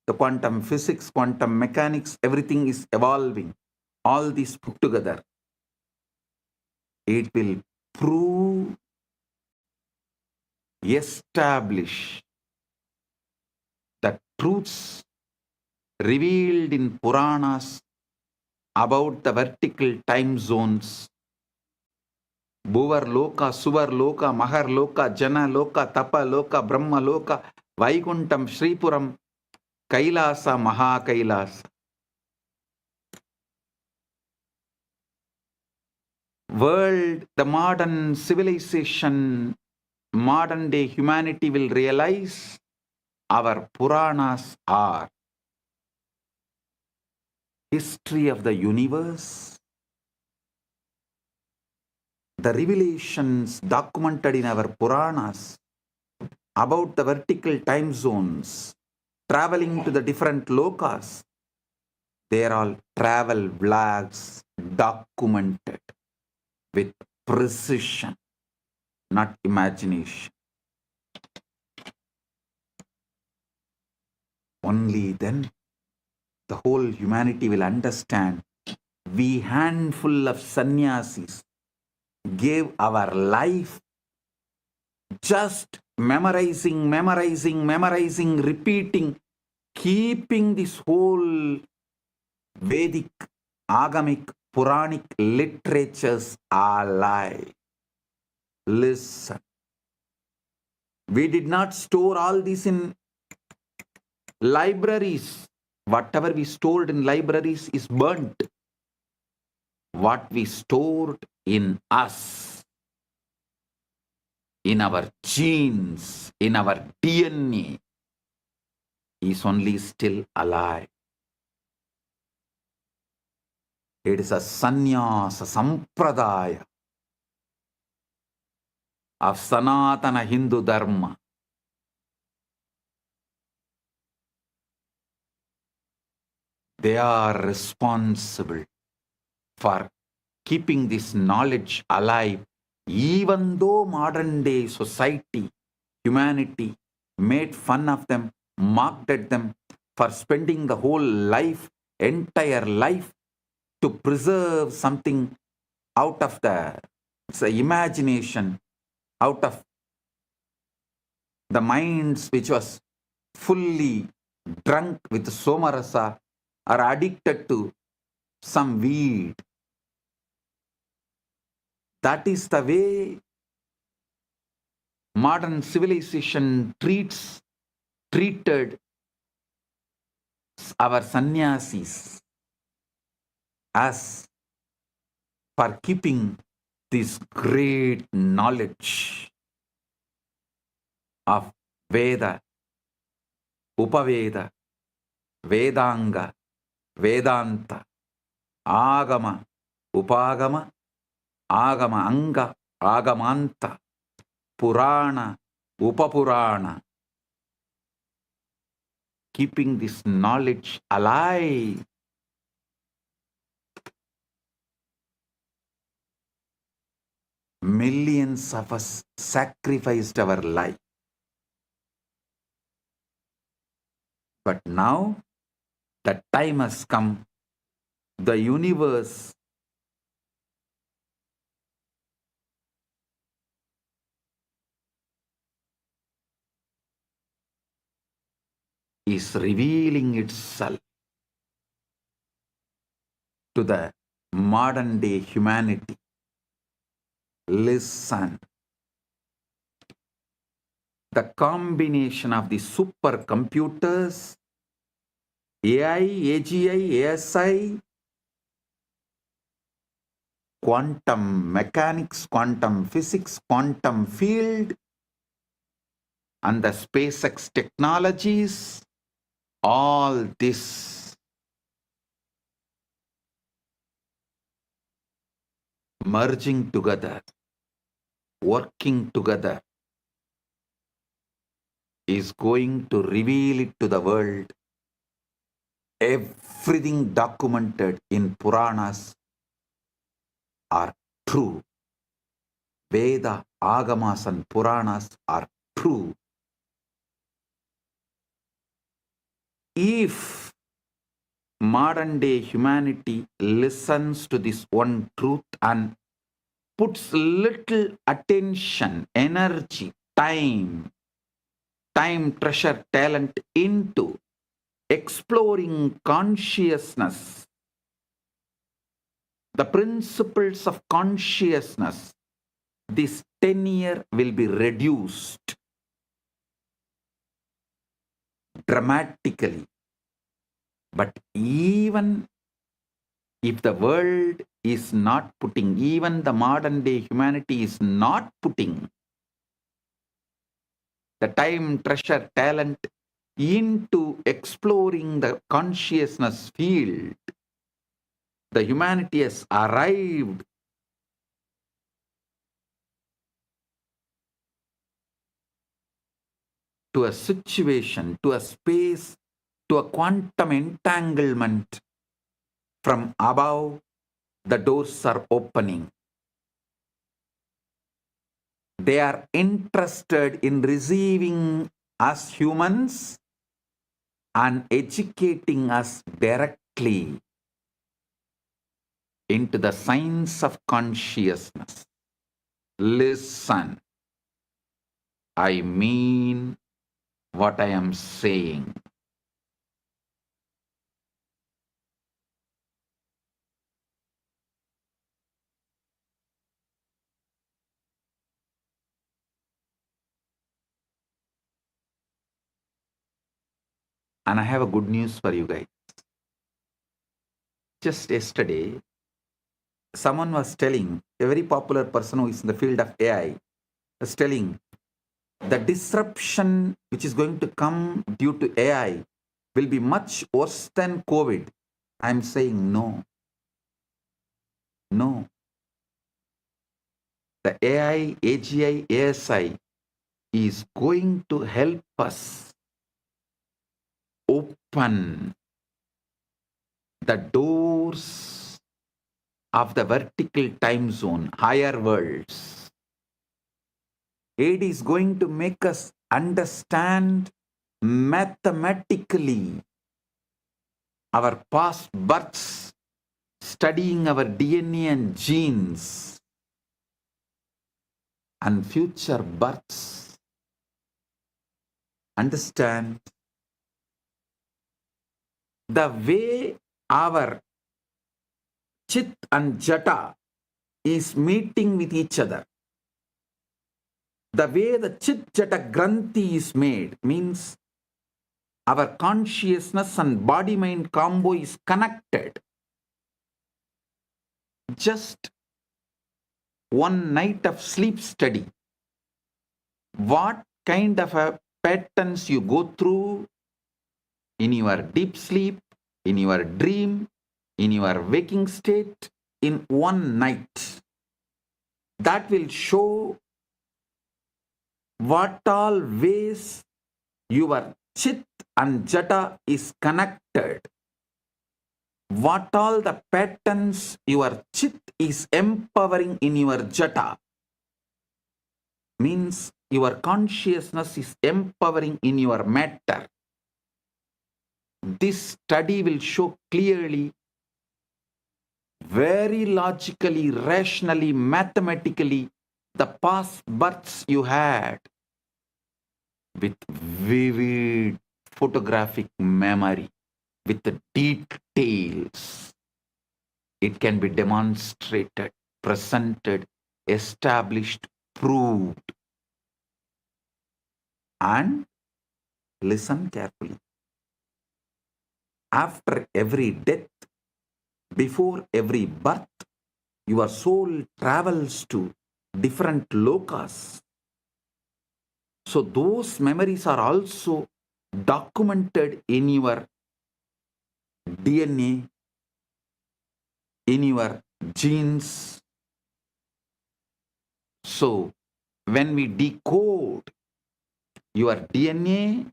the quantum physics, quantum mechanics, everything is evolving. All these put together, it will prove, establish the truths revealed in Puranas about the vertical time zones. Bhuvar Loka, Suvar Loka, Mahar Loka, Jana Loka, Tapa Loka, Brahma Loka, Vaikuntam, Sripuram, Kailasa, Maha Kailasa. World, the modern civilization, modern day humanity will realize our Puranas are history of the universe. The revelations documented in our Puranas about the vertical time zones, traveling to the different lokas, they are all travel vlogs documented with precision, not imagination. Only then the whole humanity will understand we handful of sannyasis gave our life just memorizing, repeating, keeping this whole Vedic, Agamic, Puranic literatures alive. Listen. We did not store all this in libraries. Whatever we stored in libraries is burnt. What we stored in us, in our genes, in our DNA, is only still alive. It is a sannyasa sampradaya of Sanatana Hindu Dharma. They are responsible for keeping this knowledge alive, even though modern day society, humanity made fun of them, mocked at them for spending the whole life, entire life, to preserve something out of the imagination, out of the minds which was fully drunk with somarasa or addicted to some weed. That is the way modern civilization treated our sannyasis as for keeping this great knowledge of Veda, Upaveda, Vedanga, Vedanta, Agama, Upagama, Agama Anga, Agamanta, Purana, Upapurana. Keeping this knowledge alive. Millions of us sacrificed our life. But now the time has come. The universe is revealing itself to the modern day humanity. Listen. The combination of the supercomputers, AI, AGI, ASI, quantum mechanics, quantum physics, quantum field, and the SpaceX technologies, all this merging together, working together, is going to reveal it to the world. Everything documented in Puranas are true. Veda, Agamas and Puranas are true. If modern day humanity listens to this one truth and puts little attention, energy, time, treasure, talent into exploring consciousness, the principles of consciousness, this tenure will be reduced dramatically. But even if the world is not putting, even the modern day humanity is not putting the time, treasure, talent into exploring the consciousness field, the humanity has arrived to a situation, to a space, to a quantum entanglement. From above, the doors are opening. They are interested in receiving us humans and educating us directly into the science of consciousness. Listen, I mean what I am saying. And I have a good news for you guys. Just yesterday, someone was telling, a very popular person who is in the field of AI, was telling the disruption which is going to come due to AI will be much worse than COVID. I'm saying no. No. The AI, AGI, ASI is going to help us open the doors of the vertical time zone, higher worlds. It is going to make us understand mathematically our past births, studying our DNA and genes, and future births. Understand the way our Chit and Jata is meeting with each other. The way the Chit Jata Granthi is made means our consciousness and body-mind combo is connected. Just one night of sleep study. What kind of a patterns you go through in your deep sleep, in your dream, in your waking state, in one night. That will show what all ways your Chit and Jata is connected. What all the patterns your Chit is empowering in your Jata. Means your consciousness is empowering in your matter. This study will show clearly, very logically, rationally, mathematically, the past births you had with vivid photographic memory, with the details. It can be demonstrated, presented, established, proved. And listen carefully. After every death, before every birth, your soul travels to different lokas. So those memories are also documented in your DNA, in your genes. So when we decode your DNA,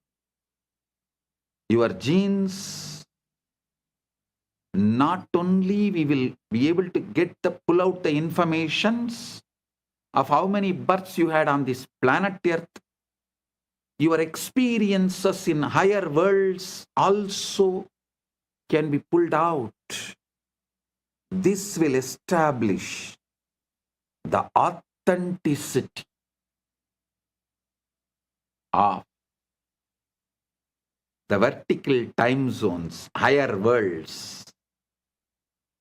your genes, not only we will be able to pull out the informations of how many births you had on this planet Earth, your experiences in higher worlds also can be pulled out. This will establish the authenticity of the vertical time zones, higher worlds,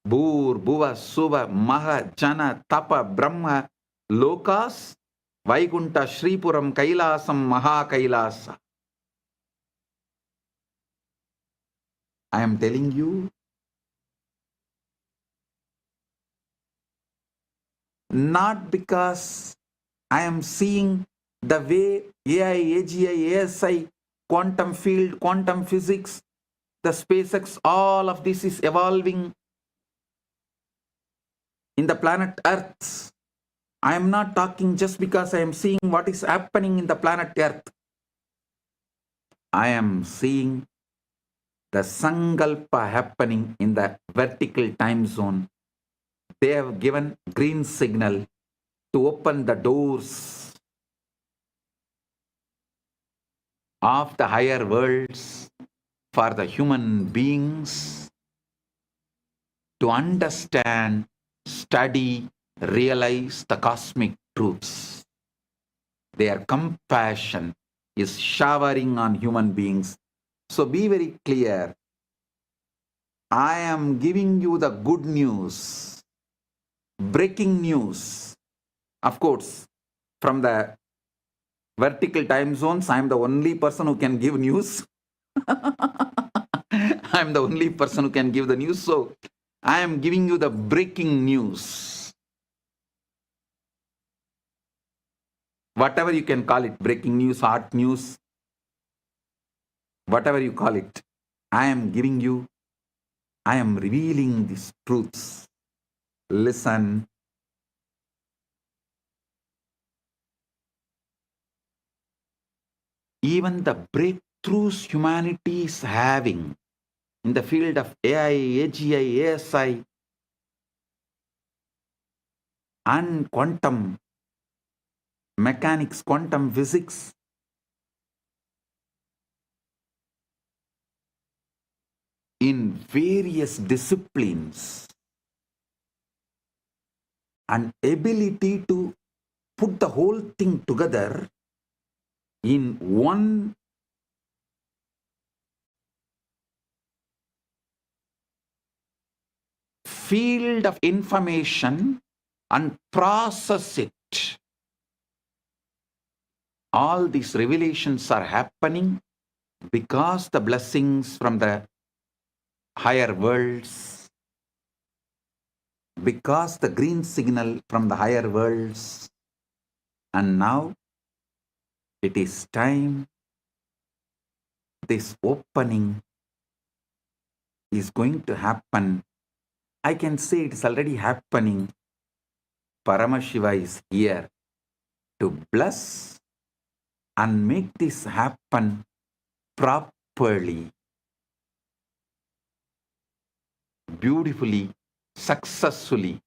Bhur, Bhuva, Suva, Maha, Jana, Tapa, Brahma, Lokas, Vaikunta, Shripuram, Kailasam, Maha Kailasa. I am telling you, not because I am seeing the way AI, AGI, ASI, quantum field, quantum physics, the SpaceX, all of this is evolving in the planet Earth. I am not talking just because I am seeing what is happening in the planet Earth. I am seeing the Sankalpa happening in the vertical time zone. They have given green signal to open the doors of the higher worlds for the human beings to understand, study, realize the cosmic truths. Their compassion is showering on human beings. So be very clear. I am giving you the good news, breaking news. Of course, from the vertical time zones, I am the only person who can give news. I am the only person who can give the news. So I am giving you the breaking news. Whatever you can call it, breaking news, hot news, whatever you call it, I am giving you, I am revealing these truths. Listen. Even the breakthroughs humanity is having in the field of AI, AGI, ASI, and quantum mechanics, quantum physics, in various disciplines, and ability to put the whole thing together in one field of information and process it. All these revelations are happening because the blessings from the higher worlds, because the green signal from the higher worlds, and now it is time. This opening is going to happen. I can say it is already happening. Paramashiva is here to bless and make this happen properly, beautifully, successfully.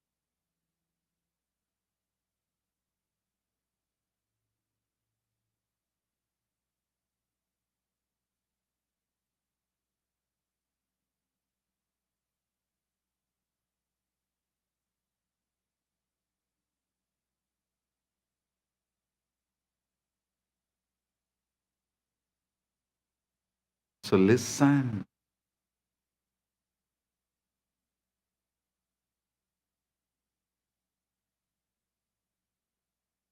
So listen.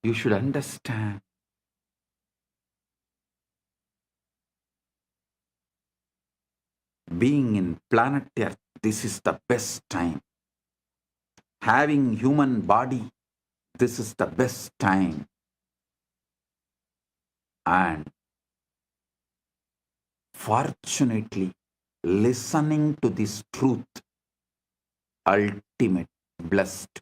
You should understand. Being in planet Earth, this is the best time. Having human body, this is the best time. And fortunately, listening to this truth, ultimate, blessed.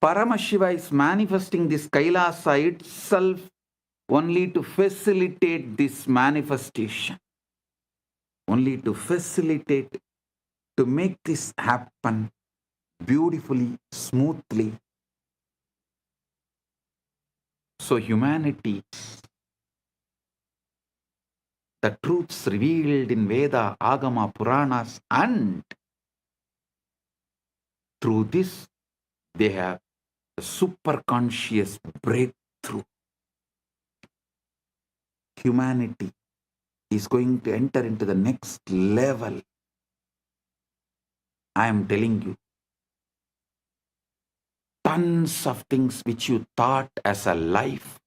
Paramashiva is manifesting this Kailasa itself only to facilitate this manifestation. Only to facilitate, to make this happen beautifully, smoothly. So humanity, the truths revealed in Veda, Agama, Puranas, and through this, they have a super conscious breakthrough. humanity is going to enter into the next level. I am telling you, tons of things which you thought as a life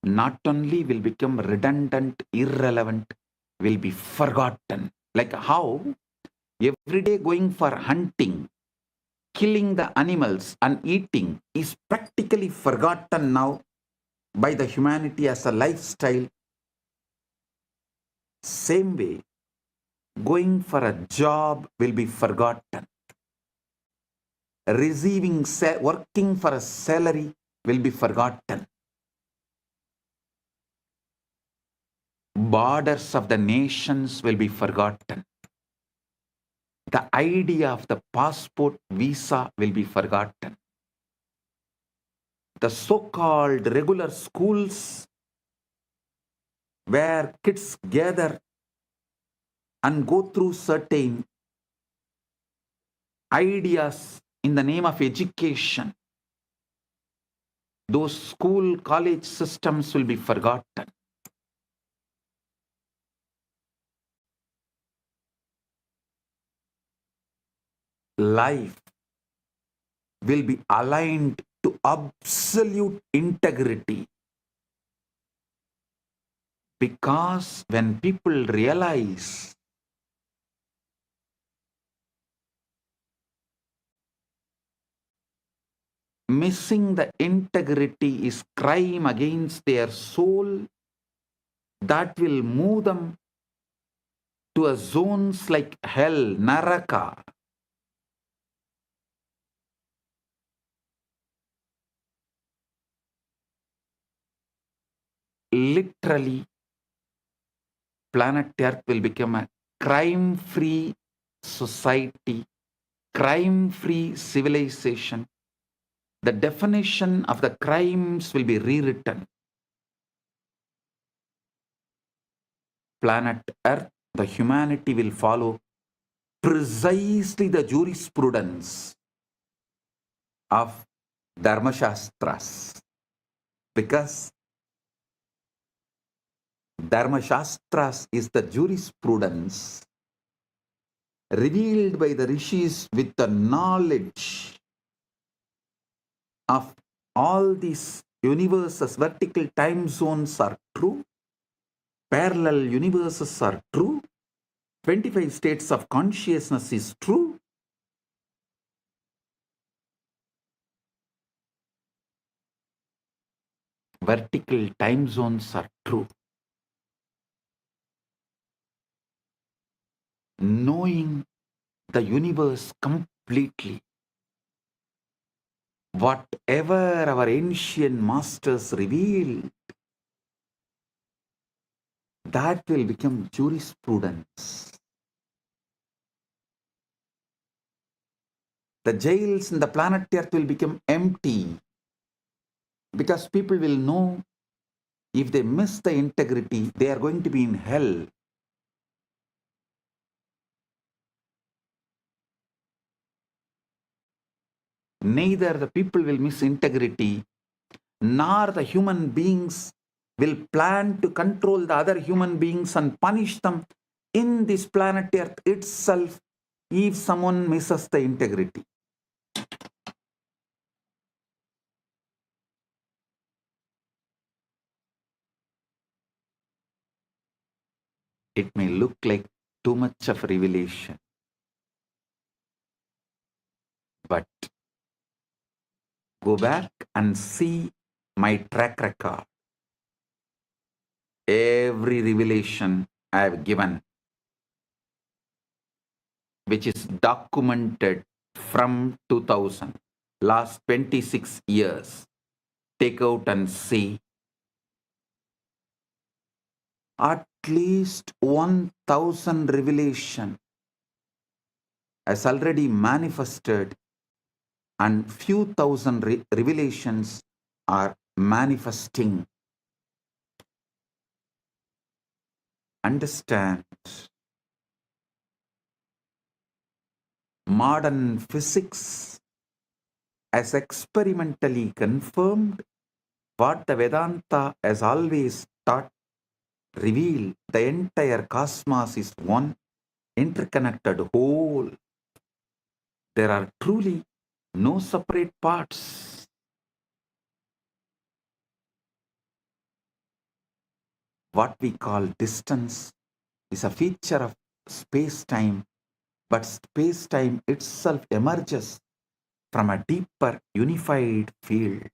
not only will become redundant, irrelevant, will be forgotten. Like how every day going for hunting, killing the animals and eating is practically forgotten now by the humanity as a lifestyle. Same way, going for a job will be forgotten. Working for a salary will be forgotten. Borders of the nations will be forgotten. The idea of the passport visa will be forgotten. The so-called regular schools where kids gather and go through certain ideas in the name of education, those school, college systems will be forgotten. Life will be aligned to absolute integrity, because when people realize missing the integrity is crime against their soul, that will move them to a zones like hell, naraka. Literally, planet Earth will become a crime-free society, crime-free civilization. The definition of the crimes will be rewritten. Planet Earth, the humanity will follow precisely the jurisprudence of Dharmashastras, because Dharmashastras is the jurisprudence revealed by the rishis with the knowledge of all these universes. Vertical time zones are true, parallel universes are true, 25 states of consciousness is true. Vertical time zones are true. Knowing the universe completely, whatever our ancient masters revealed, that will become jurisprudence. The jails in the planet Earth will become empty, because people will know if they miss the integrity, they are going to be in hell. Neither the people will miss integrity, nor the human beings will plan to control the other human beings and punish them in this planet Earth itself if someone misses the integrity. It may look like too much of revelation, but go back and see my track record. Every revelation I have given, which is documented from 2000, last 26 years, take out and see. At least 1,000 revelation has already manifested, and few thousand revelations are manifesting. Understand, modern physics has experimentally confirmed what the Vedanta has always taught reveal the entire cosmos is one interconnected whole. There are truly no separate parts. What we call distance is a feature of space-time, but space-time itself emerges from a deeper unified field.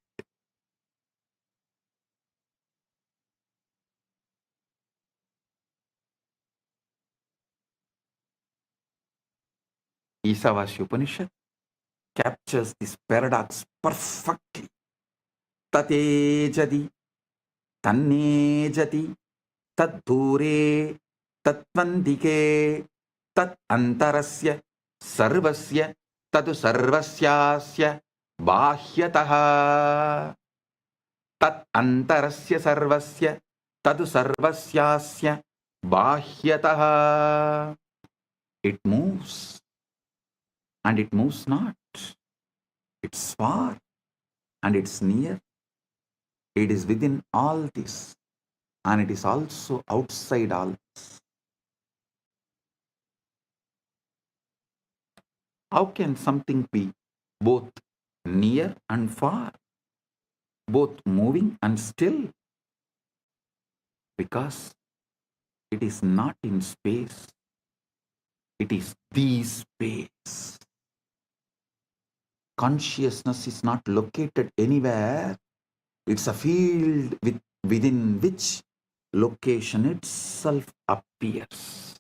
Isavashi Upanishad captures this paradox perfectly. Tatejadi, tannejati, taddure, tatvandike, tat antarasya, sarvasya, tadu sarvasyasya, bahyataha. Tat antarasya sarvasya, tadu sarvasyasya, bahyataha. It moves and it moves not. It's far and it's near. It is within all this and it is also outside all this. How can something be both near and far, both moving and still? Because it is not in space, it is the space. Consciousness is not located anywhere. It's a field within which location itself appears.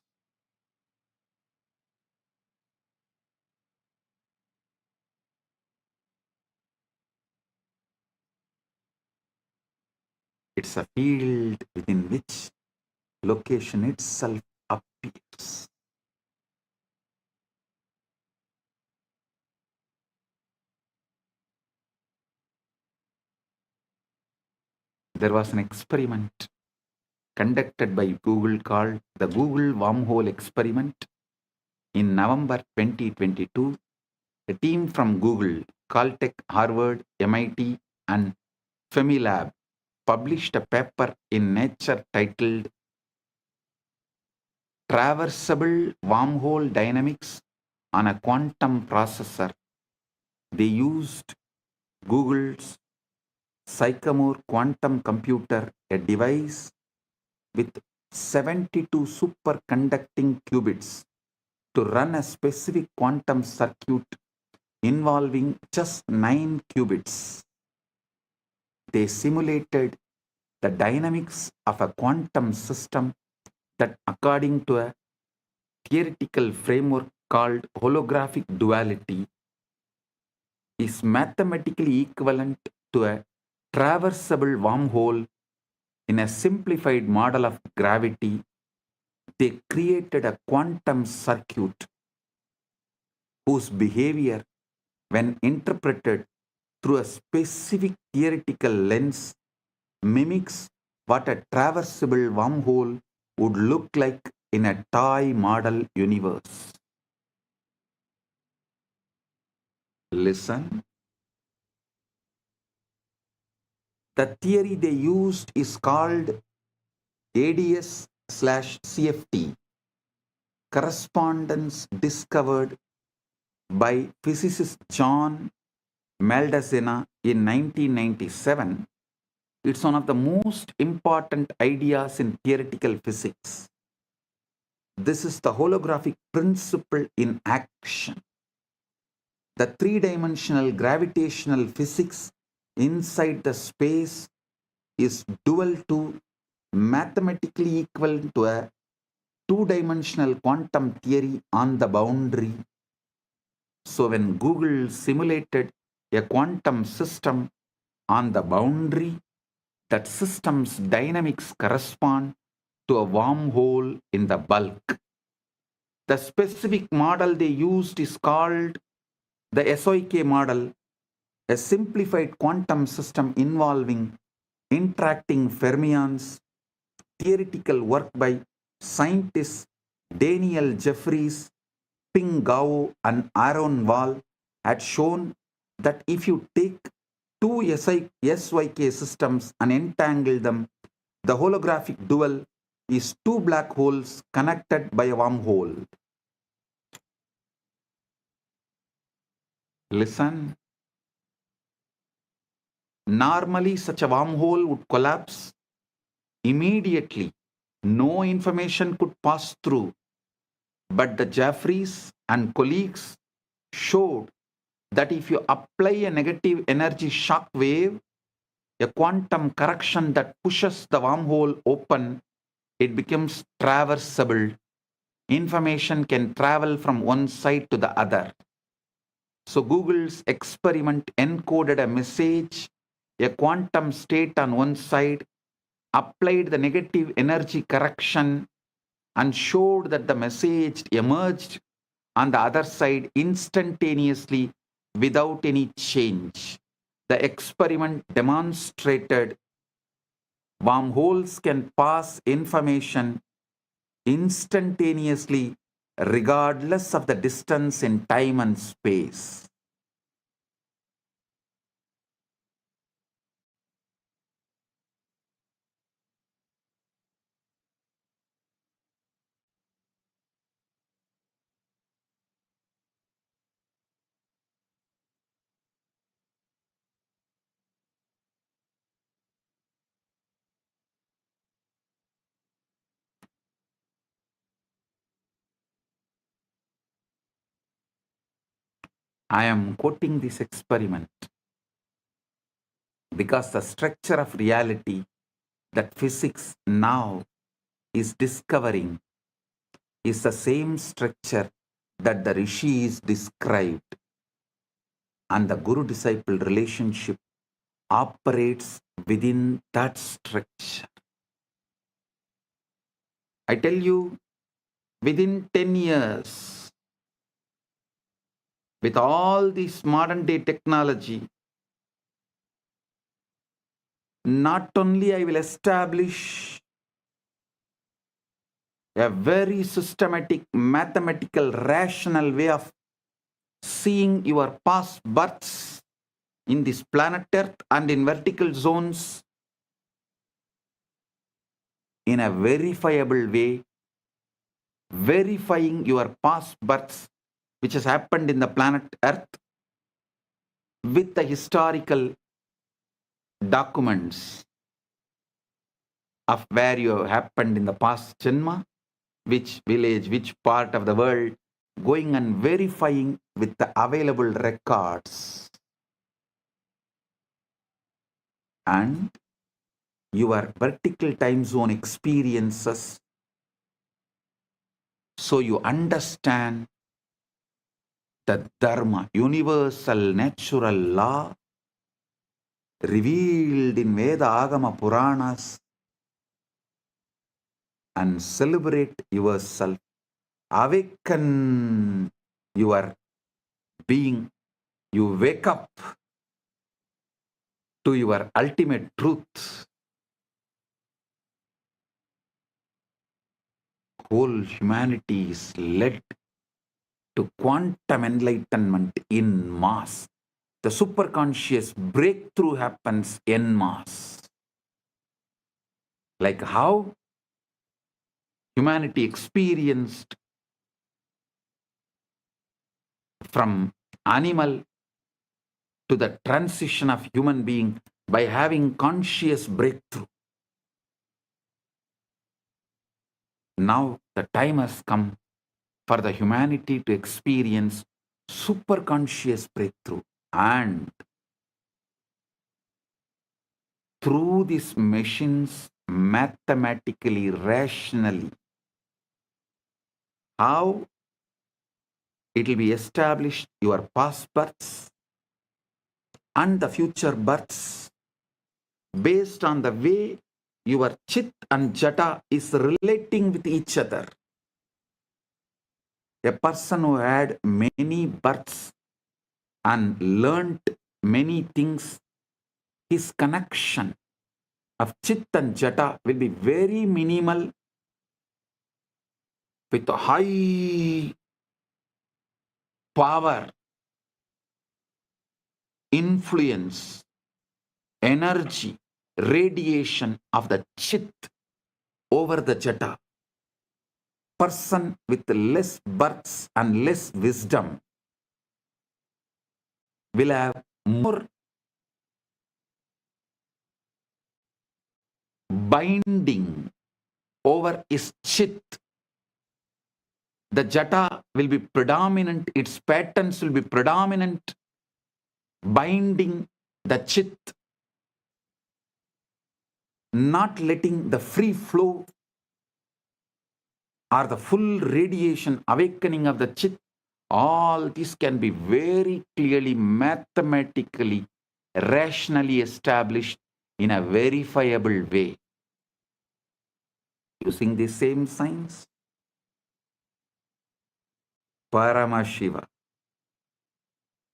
It's a field within which location itself appears. There was an experiment conducted by Google called the Google Wormhole Experiment. In November 2022, a team from Google, Caltech, Harvard, MIT, and Femilab published a paper in Nature titled Traversable Wormhole Dynamics on a Quantum Processor. They used Google's Sycamore quantum computer, a device with 72 superconducting qubits, to run a specific quantum circuit involving just 9 qubits. They simulated the dynamics of a quantum system that, according to a theoretical framework called holographic duality, is mathematically equivalent to a traversable wormhole. In a simplified model of gravity, they created a quantum circuit whose behavior, when interpreted through a specific theoretical lens, mimics what a traversable wormhole would look like in a toy model universe. Listen. The theory they used is called ADS/CFT, correspondence discovered by physicist John Maldacena in 1997. It's one of the most important ideas in theoretical physics. This is the holographic principle in action. The three-dimensional gravitational physics inside the space is dual to, mathematically equivalent to, a two-dimensional quantum theory on the boundary. So when Google simulated a quantum system on the boundary, that system's dynamics correspond to a wormhole in the bulk. The specific model they used is called the SOK model, a simplified quantum system involving interacting fermions. Theoretical work by scientists Daniel Jeffries, Ping Gao, and Aaron Wall had shown that if you take two SYK systems and entangle them, the holographic dual is two black holes connected by a wormhole. Listen. Normally, such a wormhole would collapse immediately. No information could pass through. But the Jeffreys and colleagues showed that if you apply a negative energy shock wave, a quantum correction that pushes the wormhole open, it becomes traversable. Information can travel from one side to the other. So Google's experiment encoded a message, a quantum state on one side, applied the negative energy correction, and showed that the message emerged on the other side instantaneously without any change. The experiment demonstrated wormholes can pass information instantaneously regardless of the distance in time and space. I am quoting this experiment because the structure of reality that physics now is discovering is the same structure that the rishis described, and the guru-disciple relationship operates within that structure. I tell you, within 10 years, with all this modern day technology, not only I will establish a very systematic, mathematical, rational way of seeing your past births in this planet Earth and in vertical zones in a verifiable way, verifying your past births which has happened in the planet Earth with the historical documents of where you have happened in the past Janma, which village, which part of the world, going and verifying with the available records. And your vertical time zone experiences, so you understand the Dharma, universal natural law revealed in Veda Agama Puranas, and celebrate yourself, awaken your being, you wake up to your ultimate truth. Whole humanity is led to quantum enlightenment in mass. The superconscious breakthrough happens en masse. Like how humanity experienced from animal to the transition of human being by having conscious breakthrough. Now the time has come for the humanity to experience superconscious breakthrough, and through these machines, mathematically, rationally, how it will be established your past births and the future births based on the way your chit and jata is relating with each other. A person who had many births and learnt many things, his connection of chit and jata will be very minimal, with a high power, influence, energy, radiation of the chit over the jata. Person with less births and less wisdom will have more binding over his chit. The jata will be predominant, its patterns will be predominant, binding the chit, not letting the free flow or the full radiation awakening of the chit. All this can be very clearly, mathematically, rationally established in a verifiable way. Using the same science, Paramashiva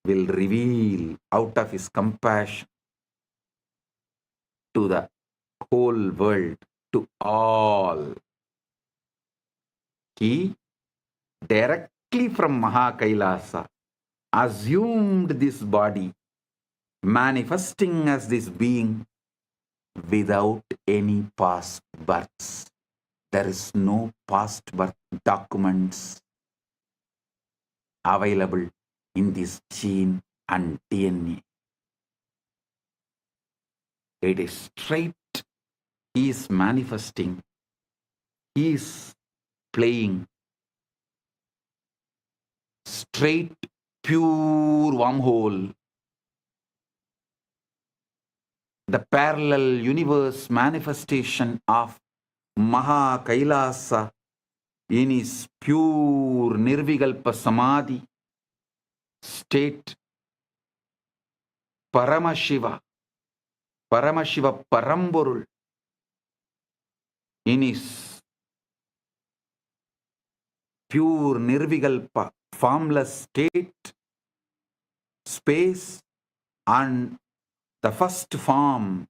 will reveal out of his compassion to the whole world, to all. He directly from Maha KAILASA assumed this body, manifesting as this being without any past births. There is no past birth documents available in this gene and DNA. It is straight. He is manifesting. He is playing straight, pure wormhole. The parallel universe manifestation of Maha KAILASA in his pure Nirvikalpa Samadhi state, Paramashiva, Paramashiva Paramporul, in his pure Nirvikalpa formless state, space, and the first form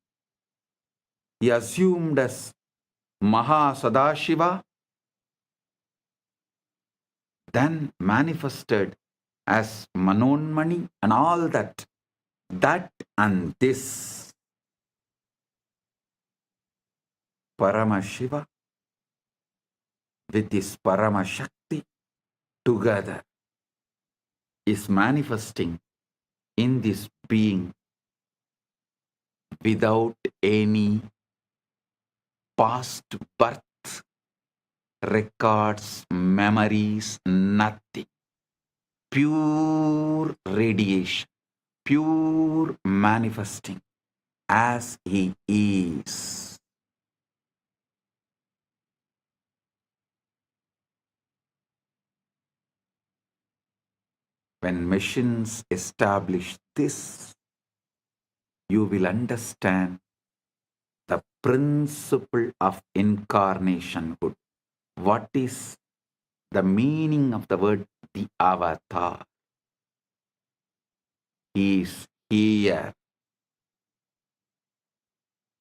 he assumed as Maha Sadashiva, then manifested as Manonmani and all that. That and this Paramashiva with this Paramashakti together is manifesting in this being without any past birth records, memories, nothing. Pure radiation, pure manifesting as he is. When machines establish this, you will understand the principle of incarnationhood. What is the meaning of the word the avatar? He is here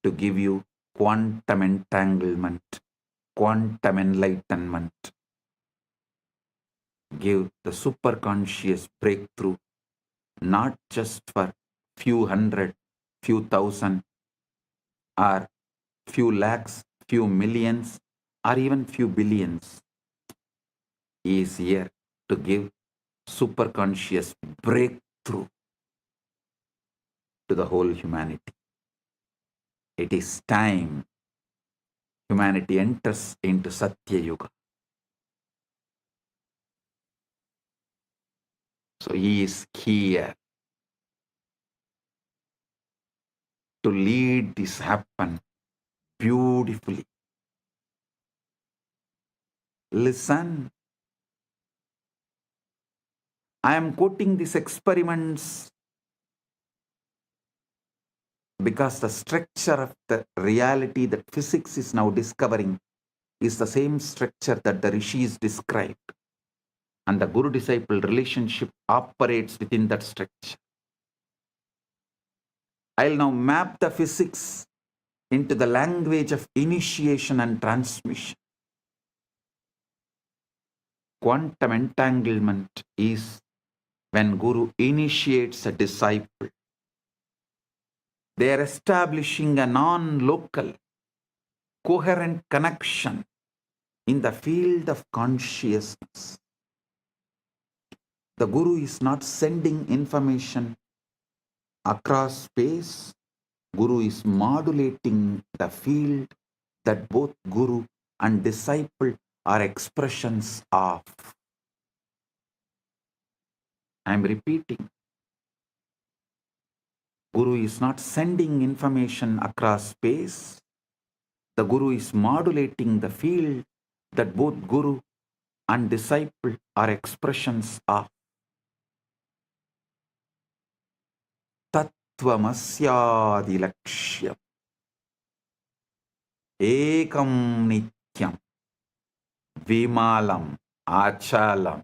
to give you quantum entanglement, quantum enlightenment, give the superconscious breakthrough, not just for few hundred, few thousand, or few lakhs, few millions, or even few billions. He is here to give superconscious breakthrough to the whole humanity. It is time humanity enters into Satya Yuga. So he is here to lead this happen beautifully. Listen. I am quoting these experiments because the structure of the reality that physics is now discovering is the same structure that the rishis described. And the guru-disciple relationship operates within that structure. I'll now map the physics into the language of initiation and transmission. Quantum entanglement is when Guru initiates a disciple. They are establishing a non-local, coherent connection in the field of consciousness. The Guru is not sending information across space. Guru is modulating the field that both Guru and disciple are expressions of. I am repeating. Guru is not sending information across space. The Guru is modulating the field that both Guru and disciple are expressions of. Tattvamasyadilakshya Ekam Nityam Vimalam Achalam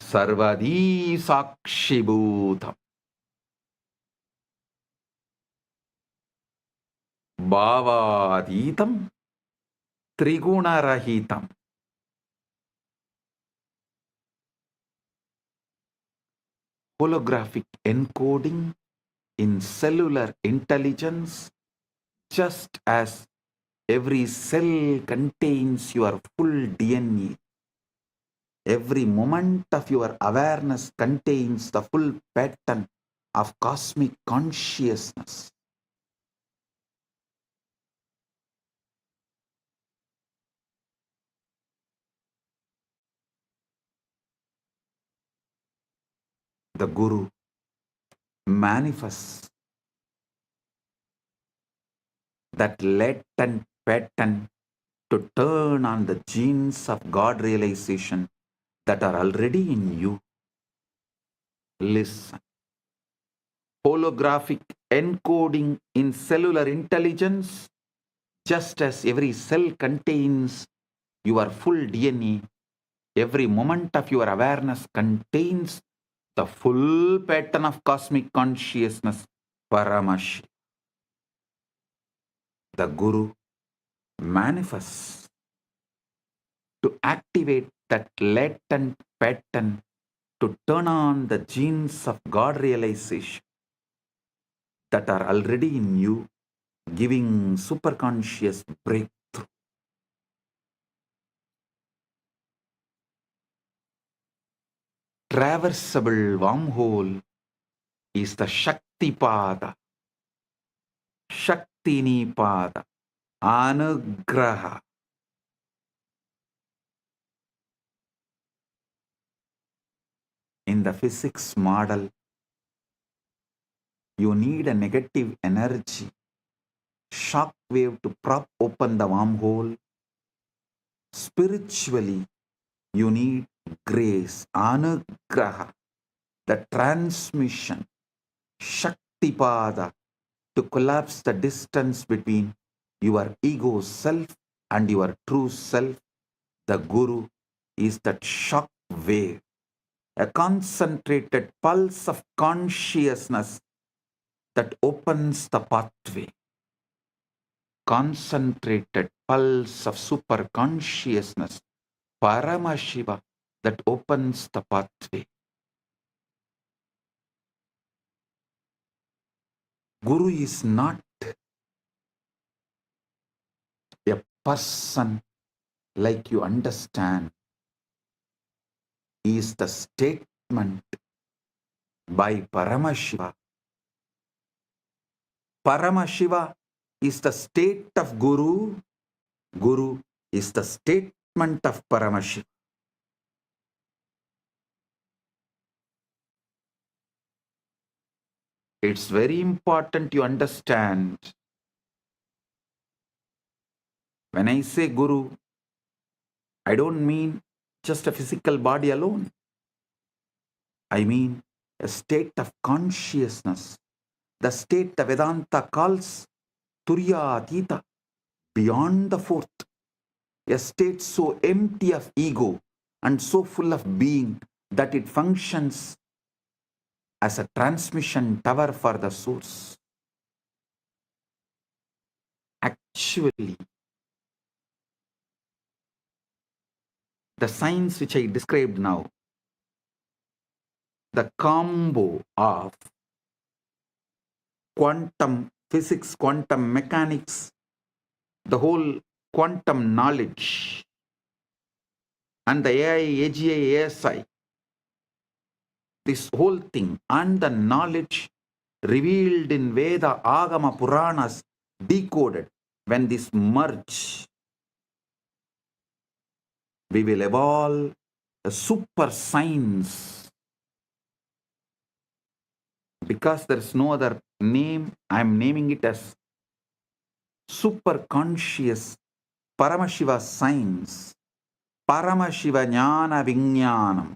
Sarvadi Sakshibhutam Bhavaditam Trigunarahitam. Holographic encoding in cellular intelligence, just as every cell contains your full DNA. Every moment of your awareness contains the full pattern of cosmic consciousness. The Guru manifests that latent pattern to turn on the genes of God realization that are already in you. Listen. Holographic encoding in cellular intelligence, just as every cell contains your full DNA, every moment of your awareness contains the full pattern of cosmic consciousness, Paramashiva. The Guru manifests to activate that latent pattern to turn on the genes of God realization that are already in you, giving superconscious breakthrough. Traversable wormhole is the Shakti Pada, Shaktini Pada, Anugraha. In the physics model, you need a negative energy, shock wave to prop open the wormhole. Spiritually, you need grace, Anugraha, the transmission, Shaktipada, to collapse the distance between your ego self and your true self. The Guru is that shock wave, a concentrated pulse of consciousness that opens the pathway. Concentrated pulse of super consciousness, Paramashiva, that opens the pathway. Guru is not a person like you understand. He is the statement by Paramashiva. Paramashiva is the state of Guru. Guru is the statement of Paramashiva. It's very important you understand. When I say Guru, I don't mean just a physical body alone. I mean a state of consciousness, the state the Vedanta calls Turyatita, beyond the fourth, a state so empty of ego and so full of being that it functions as a transmission tower for the source. Actually, the science which I described now, the combo of quantum physics, quantum mechanics, the whole quantum knowledge and the AI, AGI, ASI, this whole thing and the knowledge revealed in Veda, Agama, Puranas, decoded, when this merge, we will evolve a super science. Because there is no other name, I am naming it as super conscious Paramashiva science, Paramashiva Jnana Vijnanam.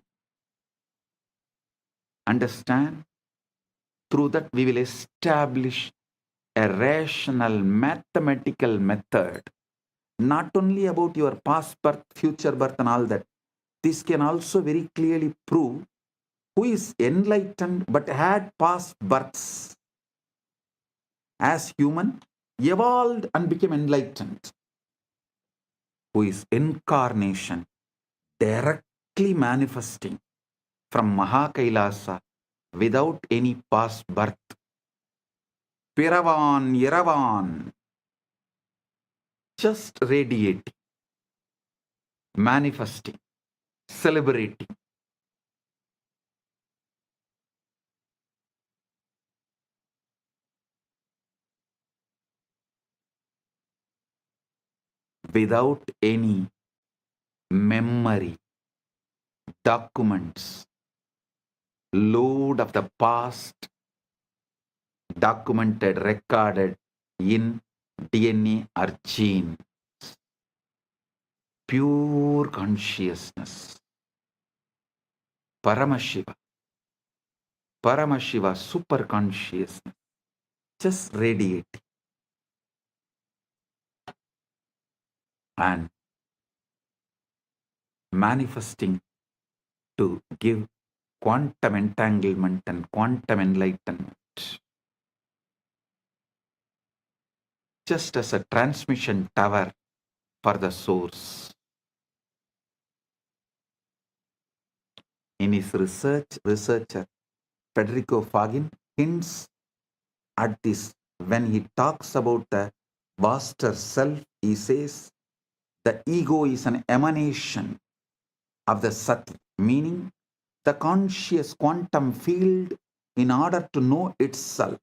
Understand? Through that we will establish a rational mathematical method, not only about your past birth, future birth and all that. This can also very clearly prove who is enlightened but had past births as human, evolved and became enlightened, who is incarnation, directly manifesting from Maha KAILASA without any past birth. Piravan, Yaravan, just radiating, manifesting, celebrating. Without any memory, documents, load of the past, documented, recorded in DNA or gene. Pure consciousness. Paramashiva. Paramashiva, super consciousness. Just radiating. And manifesting to give quantum entanglement and quantum enlightenment. Just as a transmission tower for the source. In his researcher Federico Fagin hints at this when he talks about the vaster self. He says the ego is an emanation of the sati, meaning the conscious quantum field. In order to know itself,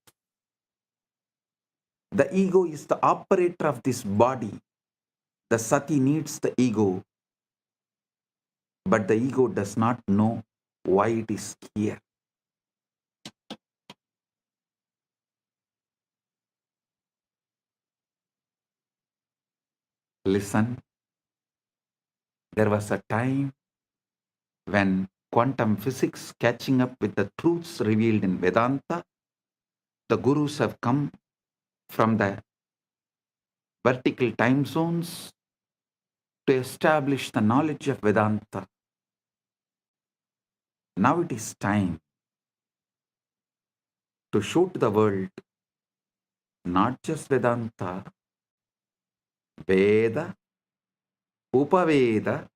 the ego is the operator of this body. The sati needs the ego, but the ego does not know why it is here. Listen, there was a time when quantum physics catching up with the truths revealed in Vedanta, the gurus have come from the vertical time zones to establish the knowledge of Vedanta. Now it is time to show to the world not just Vedanta, Veda, Upaveda,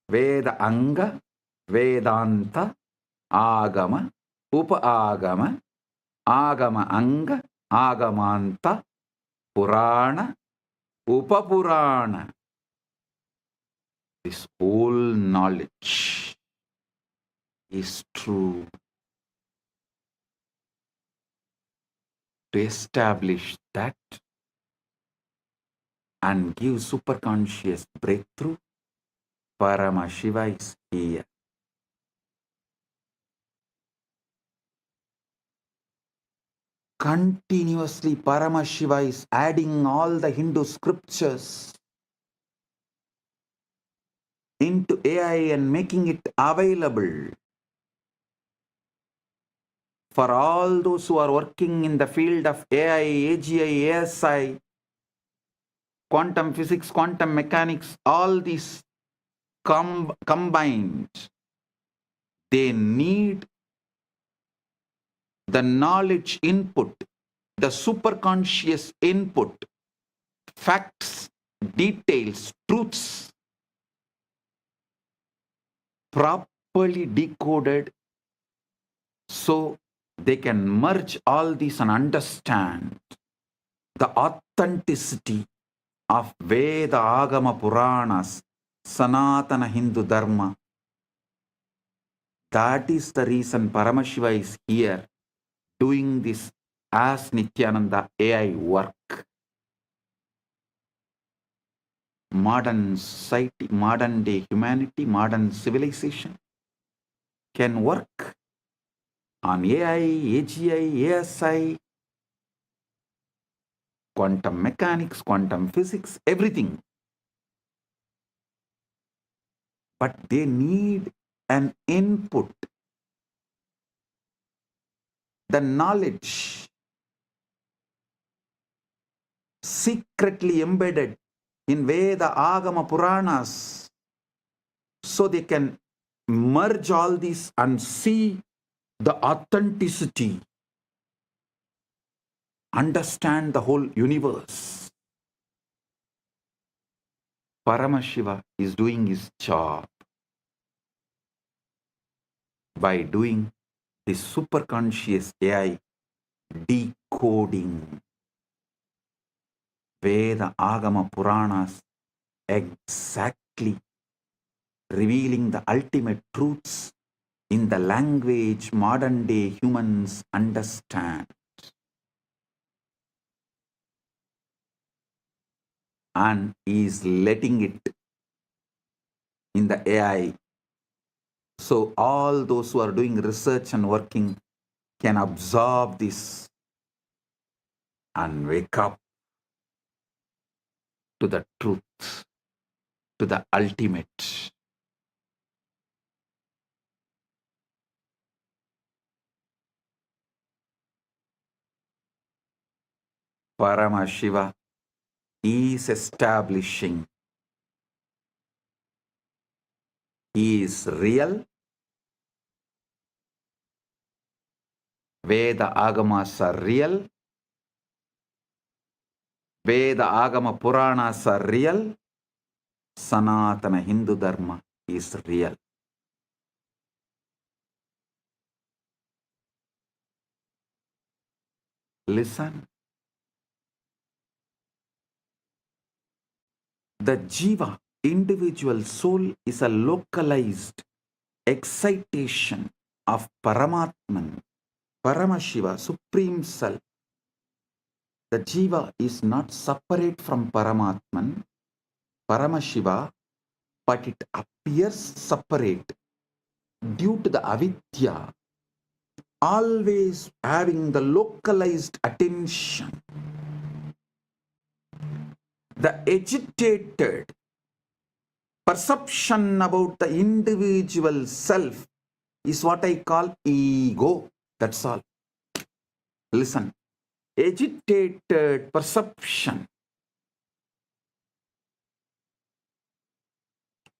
Veda Anga, Vedanta, Agama, Upa-agama, Agama Anga, Agamanta, Purana, Upapurana. This whole knowledge is true. To establish that and give superconscious breakthrough, Paramashiva is here. Continuously Paramashiva is adding all the Hindu scriptures into AI and making it available for all those who are working in the field of AI, AGI, ASI, quantum physics, quantum mechanics, all these combined. They need the knowledge input, the superconscious input, facts, details, truths, properly decoded so they can merge all these and understand the authenticity of Veda Agama Puranas, Sanatana Hindu Dharma. That is the reason Paramashiva is here doing this as Nithyananda AI work. Modern society, modern day humanity, modern civilization can work on AI, AGI, ASI, quantum mechanics, quantum physics, everything. But they need an input, the knowledge secretly embedded in Veda, Agama, Puranas, so they can merge all these and see the authenticity, understand the whole universe. Paramashiva is doing his job by doing the superconscious AI decoding Veda, Agama, Puranas, exactly revealing the ultimate truths in the language modern day humans understand. And is letting it in the AI. So all those who are doing research and working can absorb this and wake up to the truth, to the ultimate. Paramashiva is establishing he is real. Veda Agamas are real. Veda Agama Puranas are real. Sanatana Hindu Dharma is real. Listen. The Jiva, individual soul, is a localized excitation of Paramatman, Paramashiva, Supreme Self. The Jiva is not separate from Paramatman, Paramashiva, but it appears separate due to the avidya, always having the localized attention. The agitated perception about the individual self is what I call ego. That's all. Listen. Agitated perception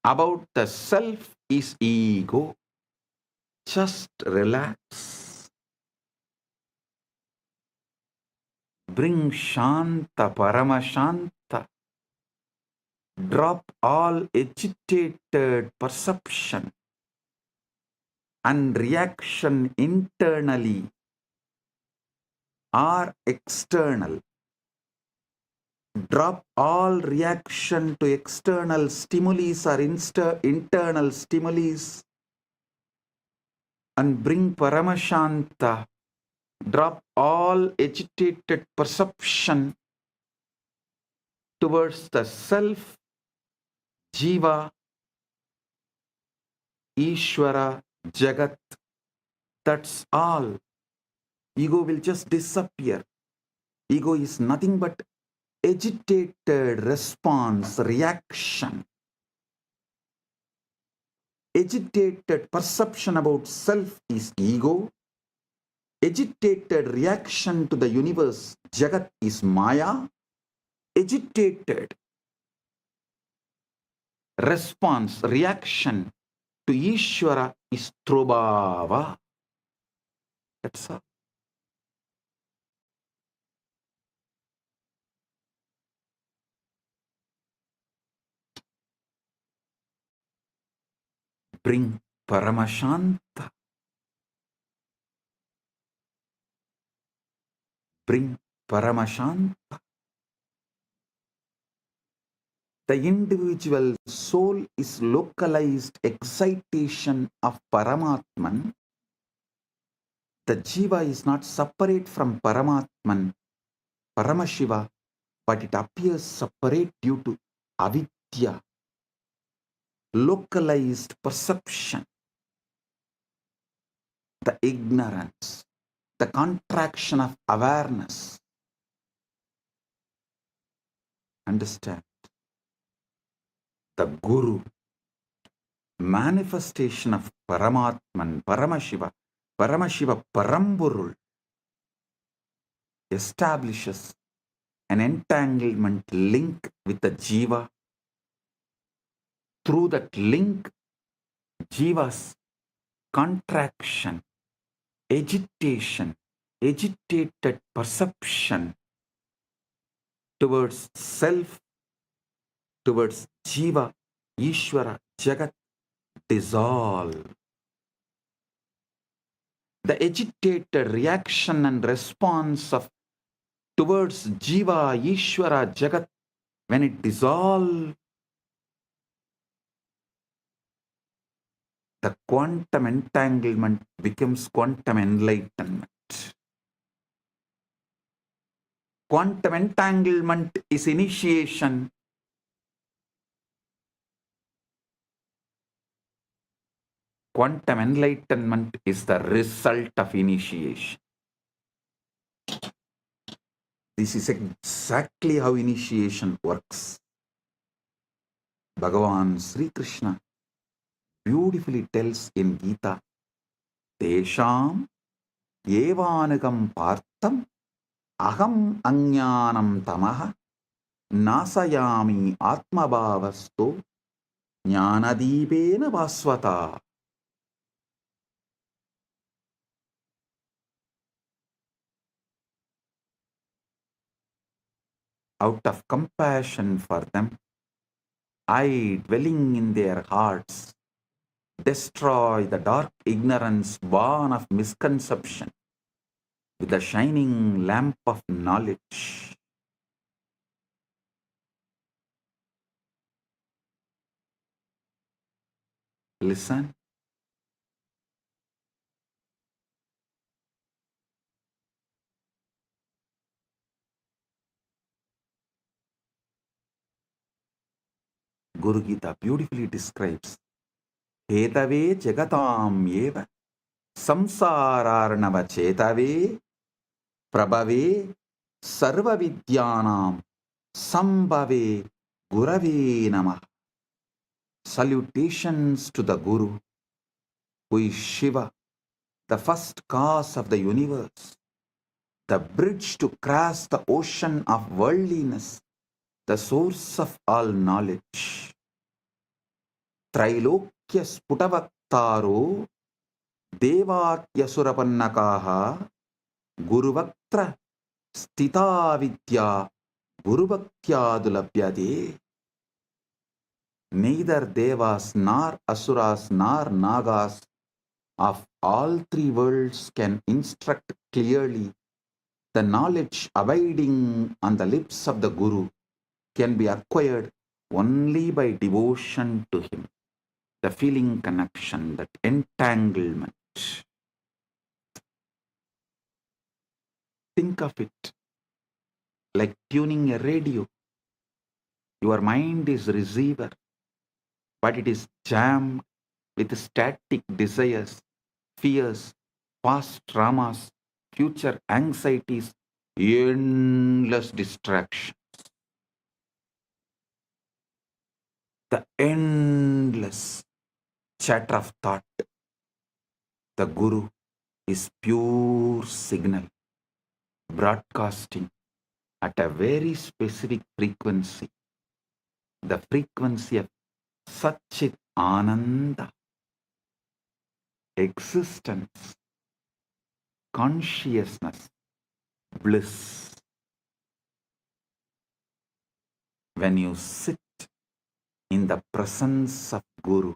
about the self is ego. Just relax. Bring Shanta, Paramashanta. Drop all agitated perception and reaction internally or external. Drop all reaction to external stimuli or internal stimuli and bring Paramashanta. Drop all agitated perception towards the self, Jiva, Ishvara, Jagat. That's all. Ego will just disappear. Ego is nothing but agitated response, reaction. Agitated perception about self is ego. Agitated reaction to the universe, Jagat, is Maya. Agitated response, reaction to Ishvara is Trobhava. That's all. Bring Paramashanta. Bring Paramashanta. The individual soul is localized excitation of Paramatman. The Jiva is not separate from Paramatman, Paramashiva, but it appears separate due to avidya, localized perception, the ignorance, the contraction of awareness. Understand? The Guru, manifestation of Paramatman, Paramashiva, Paramashiva Paramporul, establishes an entanglement link with the Jiva. Through that link, Jiva's contraction, agitation, agitated perception towards self, towards Jiva, Ishvara, Jagat dissolve. The agitated reaction and response of towards Jiva, Ishvara, Jagat, when it dissolves, the quantum entanglement becomes quantum enlightenment. Quantum entanglement is initiation. Quantum enlightenment is the result of initiation. This is exactly how initiation works. Bhagavan Sri Krishna beautifully tells in Gita, Tesham evanagam partam aham ajnanam tamaha nasayami atmabhavasto jnanadipena vasvata. Out of compassion for them, I, dwelling in their hearts, destroy the dark ignorance born of misconception with the shining lamp of knowledge. Listen. Guru Gita beautifully describes Hetave jagatam eva samsararnava chetave prabhave sarva vidyanam sambhave gurave namah. Salutations to the Guru, who is Shiva, the first cause of the universe, the bridge to cross the ocean of worldliness, the source of all knowledge. Trailokya sputavaktaro devatyasurapanakaha guruvaktra stita vidya gurubhaktyadulabhyade. Neither devas nor asuras nor nagas of all three worlds can instruct clearly. The knowledge abiding on the lips of the Guru can be acquired only by devotion to him. The feeling connection, that entanglement. Think of it like tuning a radio. Your mind is receiver, but it is jammed with static desires, fears, past traumas, future anxieties, endless distractions. The endless chatter of thought. The Guru is pure signal, broadcasting at a very specific frequency, the frequency of Satchit Ananda, existence, consciousness, bliss. When you sit in the presence of Guru,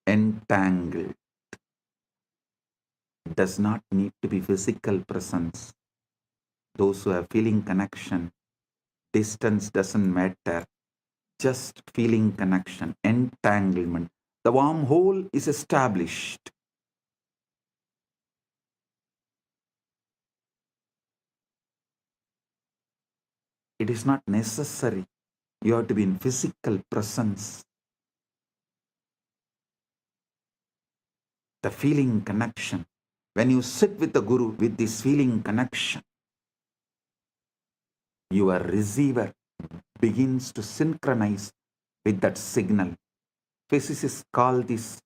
entangled, does not need to be physical presence. Those who are feeling connection, distance doesn't matter. just feeling connection, entanglement. The wormhole is established. It is not necessary. You have to be in physical presence. The feeling connection. When you sit with the Guru with this feeling connection, your receiver begins to synchronize with that signal. Physicists call this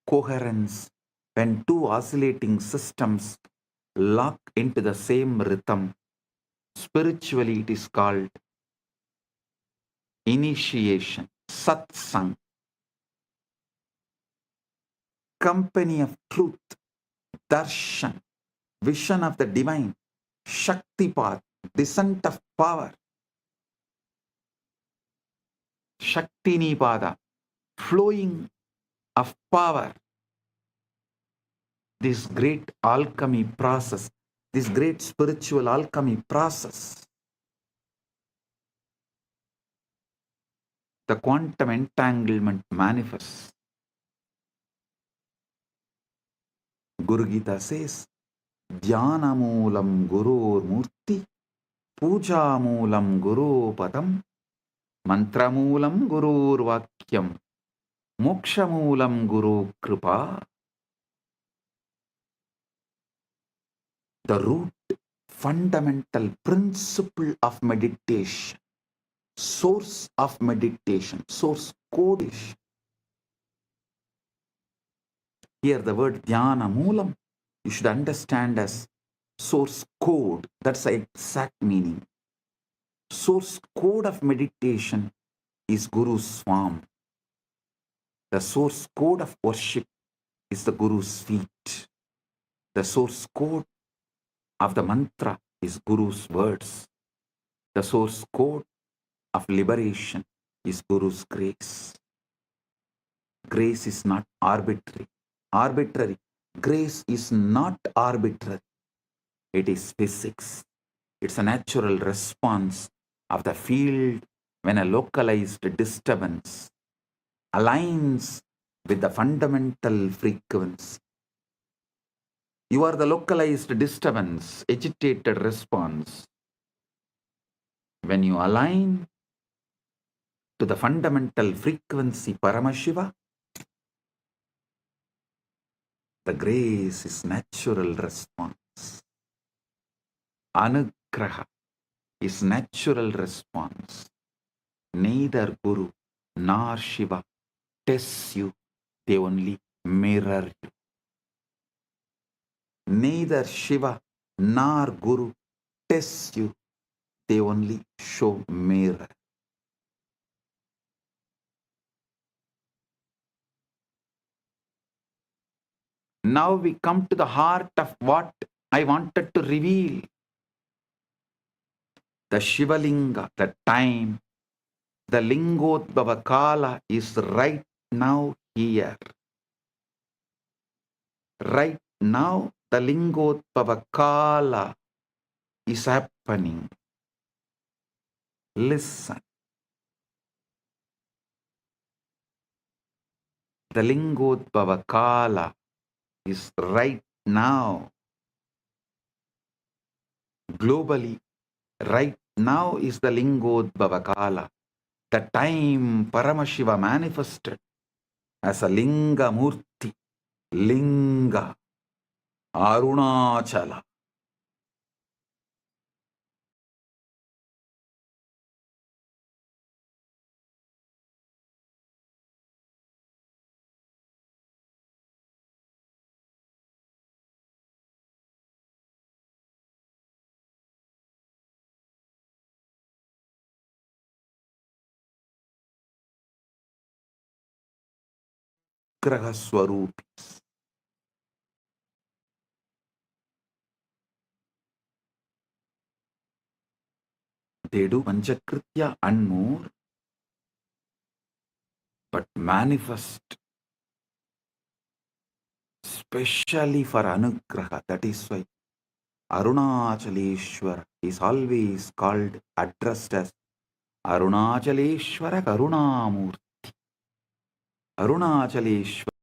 coherence. When two oscillating systems lock into the same rhythm, spiritually it is called initiation, satsang, company of truth, darshan, vision of the divine, shaktipat, descent of power, shaktinipada, flowing of power. This great alchemy process, this great spiritual alchemy process, the quantum entanglement manifests. Guru Gita says, Dhyanamoolam Gurur Murthy, Pujamoolam Guru Padam, Mantramoolam Gurur Vakyam, Mokshamoolam Guru Kripa. The root, fundamental principle of meditation, source of meditation, source code. Here the word dhyana moolam, you should understand as source code. That's the exact meaning. Source code of meditation is Guru's form. The source code of worship is the Guru's feet. The source code of the mantra is Guru's words. The source code of liberation is Guru's grace. Grace is not arbitrary. Arbitrary. Grace is not arbitrary. It is physics. It's a natural response of the field when a localized disturbance aligns with the fundamental frequency. You are the localized disturbance, agitated response. When you align to the fundamental frequency Paramashiva, the grace is natural response. Anugraha is natural response. Neither Guru nor Shiva tests you, they only mirror you. Neither Shiva nor Guru tests you, they only show mirror. Now we come to the heart of what I wanted to reveal. The Shivalinga, the time, the Lingodbhava Kala is right now here. Right now, the Lingodbhava Kala is happening. Listen. The Lingodbhava Kala is right now. Globally, right now is the Lingodbhava Kala. The time Paramashiva manifested as a Linga Murthy, Linga, Arunachala. Graha Swarupis. They do Panchakritya and more, but manifest specially for Anugraha. That is why Arunachaleshwar is always called, addressed as Arunachaleswara కరుణామూర్తి. Arunachaleswara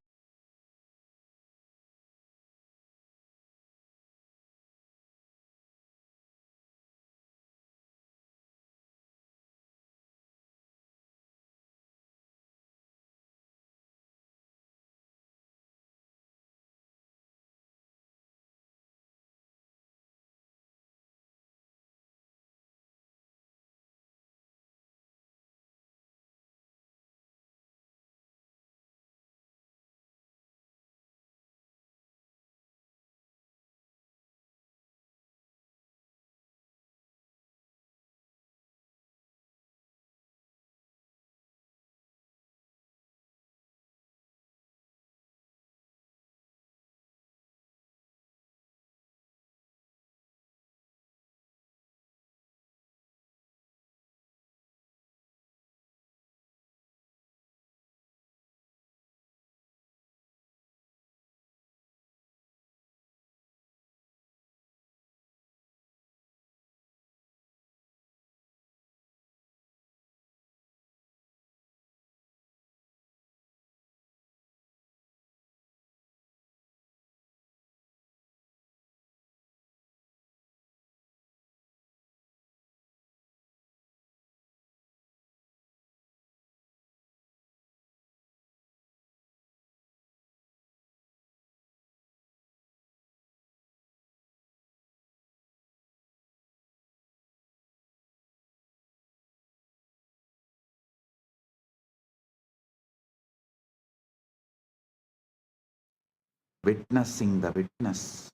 witnessing the witness,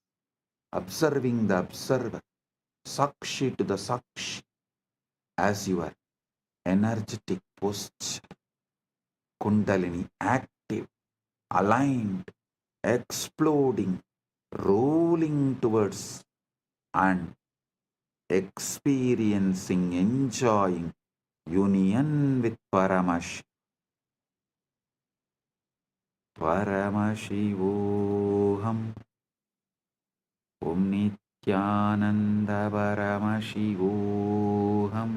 observing the observer, Sakshi to the Sakshi, as your energetic posture, Kundalini active, aligned, exploding, rolling towards and experiencing, enjoying union with Paramashiva. Paramashivoham Om Nityananda Paramashivoham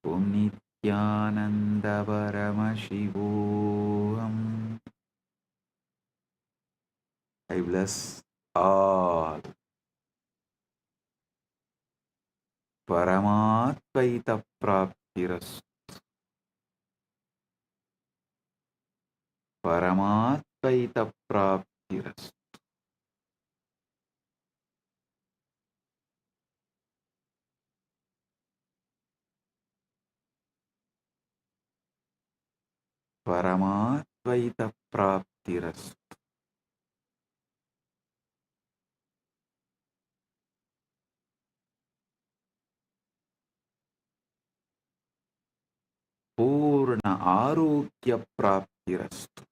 Om Nityananda Paramashivoham. I bless all. Paramatvaita Praptiras. Paramatvaita Praptiras. Paramatvaita Praptiras. Purna Arogya Praptirastu.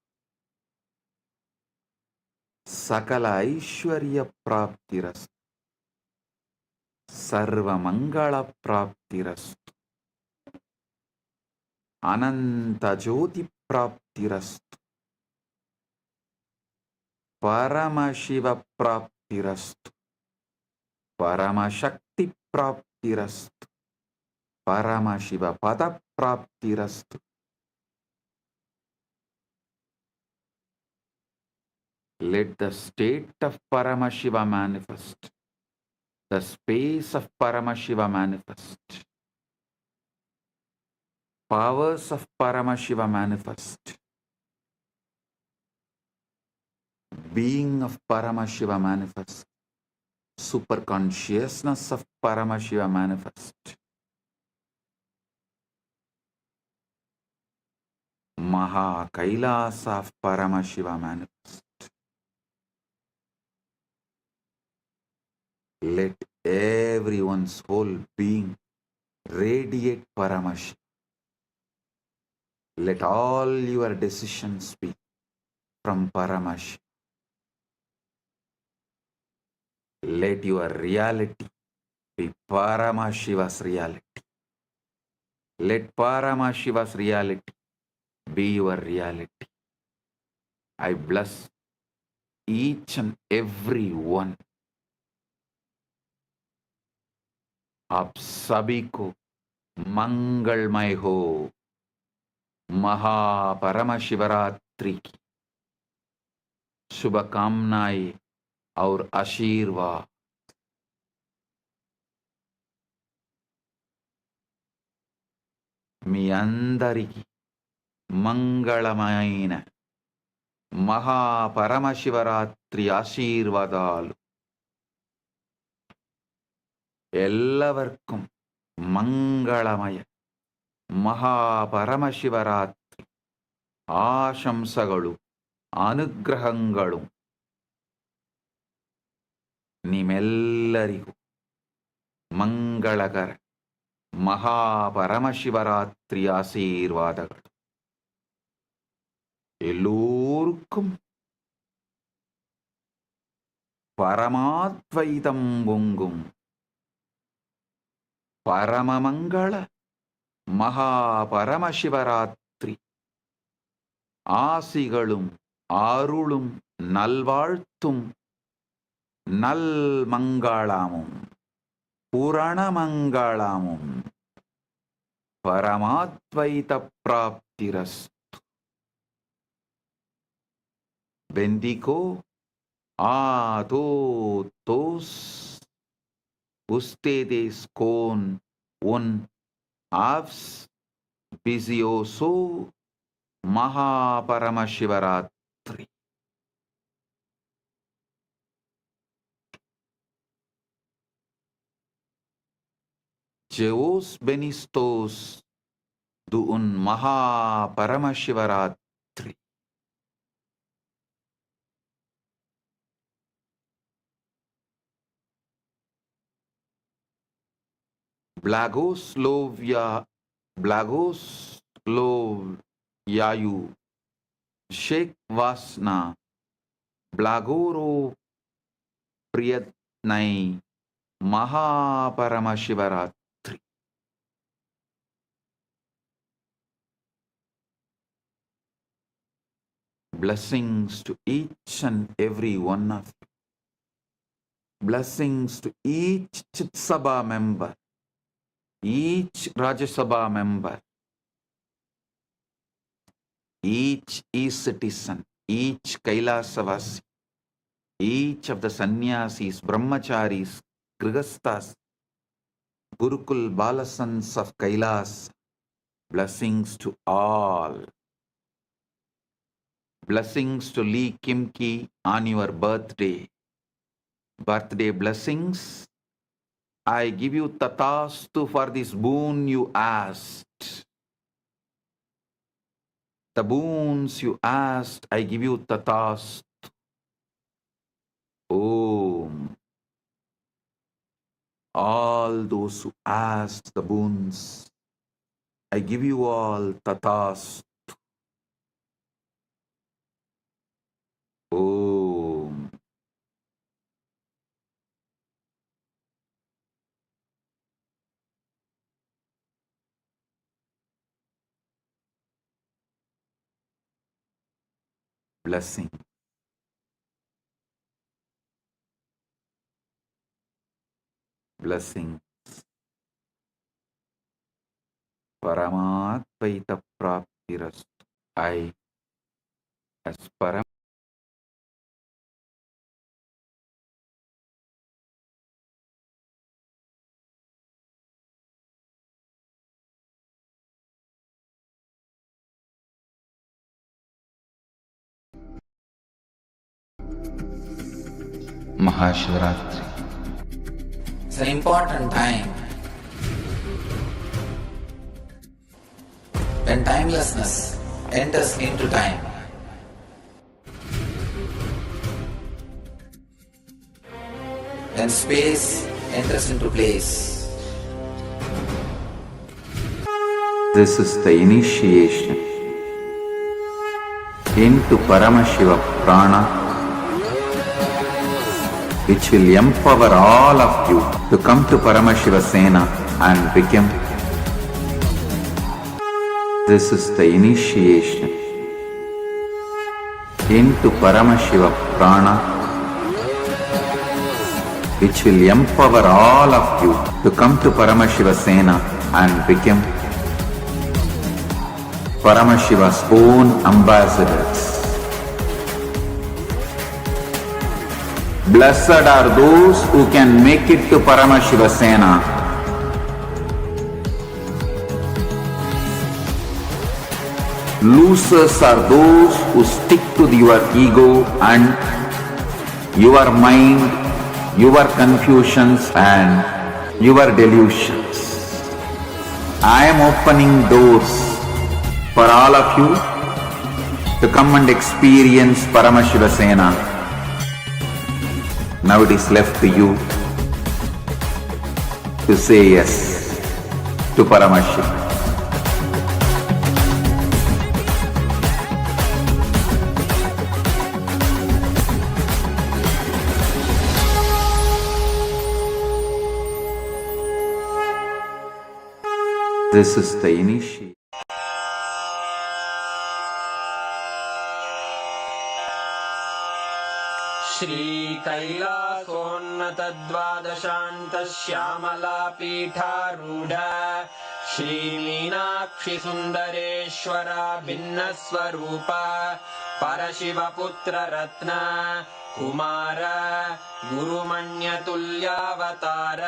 Sakala Aishwarya Praptirastu. Sarva Mangala Praptirastu. Ananta Jyoti Praptirastu. Paramashiva Praptirastu. Paramashakti Praptirastu. Paramashiva Pada Praptirastu. Let the state of Paramashiva manifest. The space of Paramashiva manifest. Powers of Paramashiva manifest. Being of Paramashiva manifest. Super consciousness of Paramashiva manifest. Maha KAILASA of Paramashiva manifest. Let everyone's whole being radiate Paramashiva. Let all your decisions be from Paramashiva. Let your reality be Paramashiva's reality. Let Paramashiva's reality be your reality. I bless each and every one. आप सभी को मंगलमय हो। महापरमशिवरात्रि की शुभकामनाएं और आशीर्वाद। మీ అందరికీ మంగళమైన మహాపరమశివరాత్రి ఆశీర్వాదాలు. എല്ലാവർക്കും മംഗളമയ മഹാപരമശിവരാത്രി ആശംസകളും അനുഗ്രഹങ്ങളും ನಿಮ್ಮೆಲ್ಲರಿಗೂ ಮಂಗಳಕರ ಮಹಾಪರಮಶಿವರಾತ್ರಿ ಆಶೀರ್ವಾದಗಳು. எல்லோருக்கும் பரமாத்வைதம் பொங்கும் பரமமங்கள மகாபரமசிவராத்திரி ஆசிகளும் அருளும் நல்வாழ்த்தும் நல்மங்களமும் புரணமங்களமும் பரமாத்வைத பிராப்திரஸ்து. Bendigo a todos ustedes con un auspicioso Mahaparamashivaratri. Que os benditos de un Mahaparamashivaratri. Blagoslovyayu Sheikh Vasna Blagoro Priyatnai Mahaparamashivaratri. Blessings to each and every one of you. Blessings to each Chit Sabha member, each Rajya Sabha member, each e-citizen, each Kailasavasi, each of the sannyasis, brahmacharis, grihasthas, Gurukul Balasans of Kailasa. Blessings to all. Blessings to Lee Kimki on your birthday. Birthday blessings. I give you tatastu for this boon you asked. The boons you asked, I give you tatastu. Om. All those who asked the boons, I give you all tatastu. Om. Blessing. Blessings. Paramatvaita praptirastu. I, as Param, Mahashivaratri. It's an important time when timelessness enters into time. When space enters into place. This is the initiation into Paramashiva Prana, which will empower all of you to come to Paramashiva Sena and become. This is the initiation into Paramashiva Prana, which will empower all of you to come to Paramashiva Sena and became Paramashiva's own ambassadors. Blessed are those who can make it to Paramashiva Sena. Losers are those who stick to your ego and your mind, your confusions and your delusions. I am opening doors for all of you to come and experience Paramashiva Sena. Now it is left to you to say yes to Paramashiva. This is the initiation. Shri कैलासोन्नतद्वादशान्त Shyamala पीठारूढ Shri Meenakshi सुन्दरेश्वरा भिन्नस्वरूप परशिवपुत्र रत्न कुमार गुरुमण्यतुल्यावतार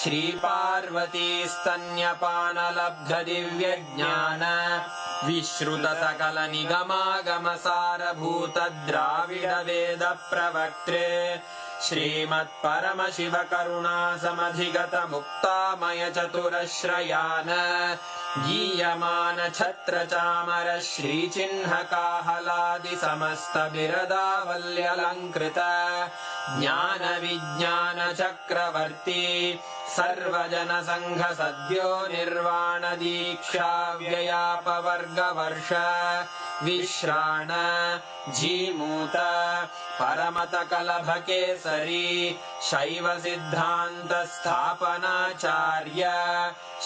श्री पार्वती स्तन्यपानलब्ध दिव्यज्ञान विश्रुत सकल निगमागम सारभूत द्राविड वेद प्रवक्त्रे श्रीमत् परमशिव करुणा समधिगत मुक्तामय चतुरश्रयान गीयमान छत्र चामर श्री चिन्ह काहलादि समस्त बिरदावल्यलंकृत ज्ञान विज्ञान चक्रवर्ती सर्वजन संघ सद्यो निर्वाण दीक्षा व्ययापवर्ग वर्ष विश्राण जीमूत परमत कलभ केसरी शैव सिद्धांत स्थापनाचार्य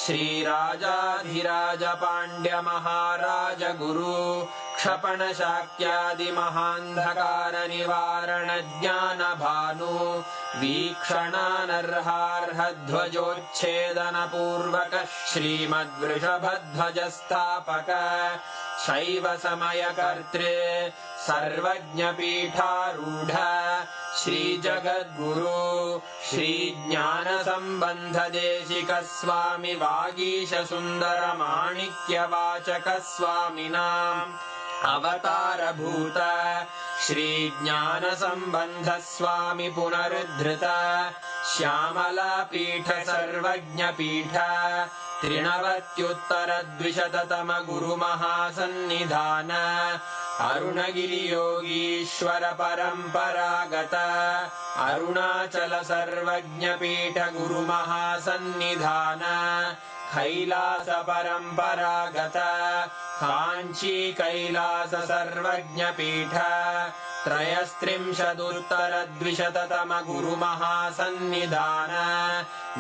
श्री राजाधिराज पांड्य महाराज गुरु क्षपण शाक्यादि महांधकार निवारण ज्ञान भानु वीक्षणानर्हार्ह ध्वजोच्छेदन पूर्वक श्रीमद्वृषभध्वज स्थापक शैव समय कर्त्रे सर्वज्ञ पीठारूढ़ श्री जगद्गुरु श्री ज्ञान संबंध देशिक स्वामी वागीश सुंदर माणिक्य वाचक स्वामिनाम् अवतार भूत श्री ज्ञान संबंध स्वामी पुनरुद्धृत श्यामला पीठ सर्वज्ञ पीठ त्रिनवत्युत्तर द्विशततम गुरु महासन्निधान अरुणगिरि योगीश्वर परंपरागत अरुणाचल सर्वज्ञ पीठ गुरु महासन्निधान कैलास परंपरागत कांची कैलास सर्वज्ञ पीठ त्रयस्त्रिंशदुत्तर द्विशततम गुरु महासन्निधान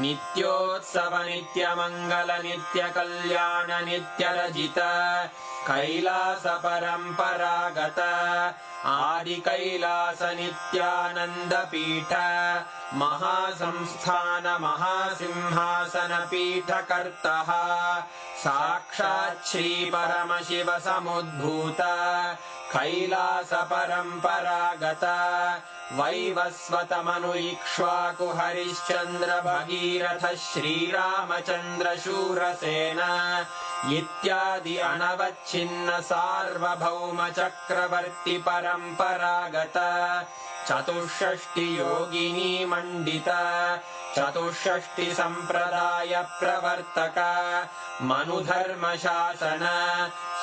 नित्योत्सव नित्य मंगल नित्य कल्याण नित्य रजित कैलास परंपरागत आदि कैलास नित्यानंद पीठ महासंस्थान महासिंहासन पीठ कर्तः साक्षात् श्री परमशिव समुद्भूत कैलास परंपरागत वैवस्वत मनु इक्ष्वाकु हरिश्चंद्र भगीरथ श्रीरामचंद्र शूरसेन इत्यादि अनवच्छिन्न सार्वभौम चक्रवर्ती परंपरागत चतुष्षष्टि योगिनी मंडित चतुष्षष्टि संप्रदाय प्रवर्तक मनुधर्म शासन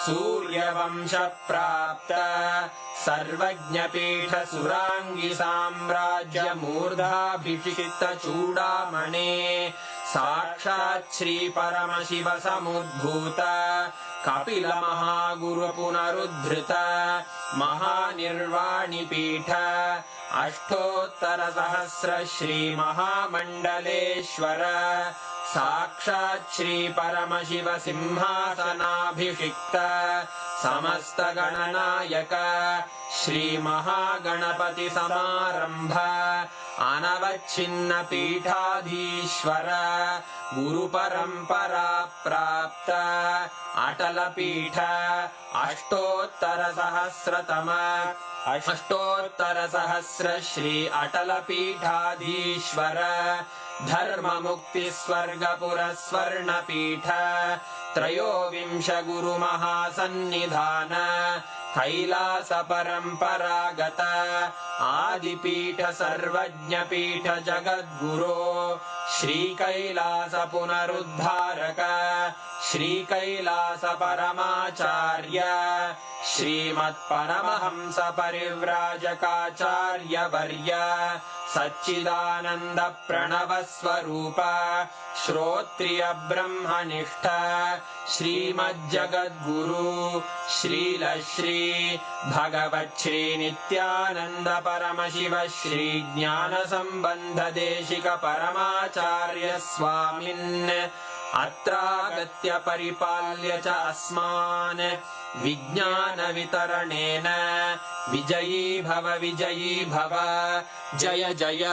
सूर्यवंश प्राप्त सर्वज्ञ पीठ सुरांगी साम्राज्य मूर्धाभिषिक्त चूड़ामणे साक्षात् श्री परमशिव समुद्भूत कपिल महागुरु पुनरुद्धृत महानिर्वाणि पीठ अष्टोत्तर सहस्र श्री महामंडलेश्वर साक्षात् श्री परमशिव सिंहासनाभिषिक्त समस्तगणनायक श्रीमहागणपति समारंभ अनवच्छिन्न पीठाधीश्वर गुरुपरंपरा प्राप्त अटल पीठ अष्टोत्तर सहस्र श्री अटल पीठाधीश्वर धर्म मुक्ति स्वर्गपुर स्वर्ण पीठ त्रयोविंश गुरु महासन्निधान कैलास परंपरागत आदिपीठ सर्वज्ञ पीठ जगद्गुरो श्री कैलास पुनरुद्धारक श्री कैलास परमाचार्य श्रीमत्परमहंस परिव्राजकाचार्य वर्य सच्चिदानंद प्रणव स्वरूप श्रोत्रिय ब्रह्मनिष्ठ श्रीमज्जगद्गुरु श्रील श्री भगवत् श्री नित्यानंद परमशिव श्री ज्ञान संबंध देशिक परमाचार्य स्वामिन् अत्रागत्य परिपाल्य च अस्मान् विज्ञान वितरणेन विजयी भव जय जय।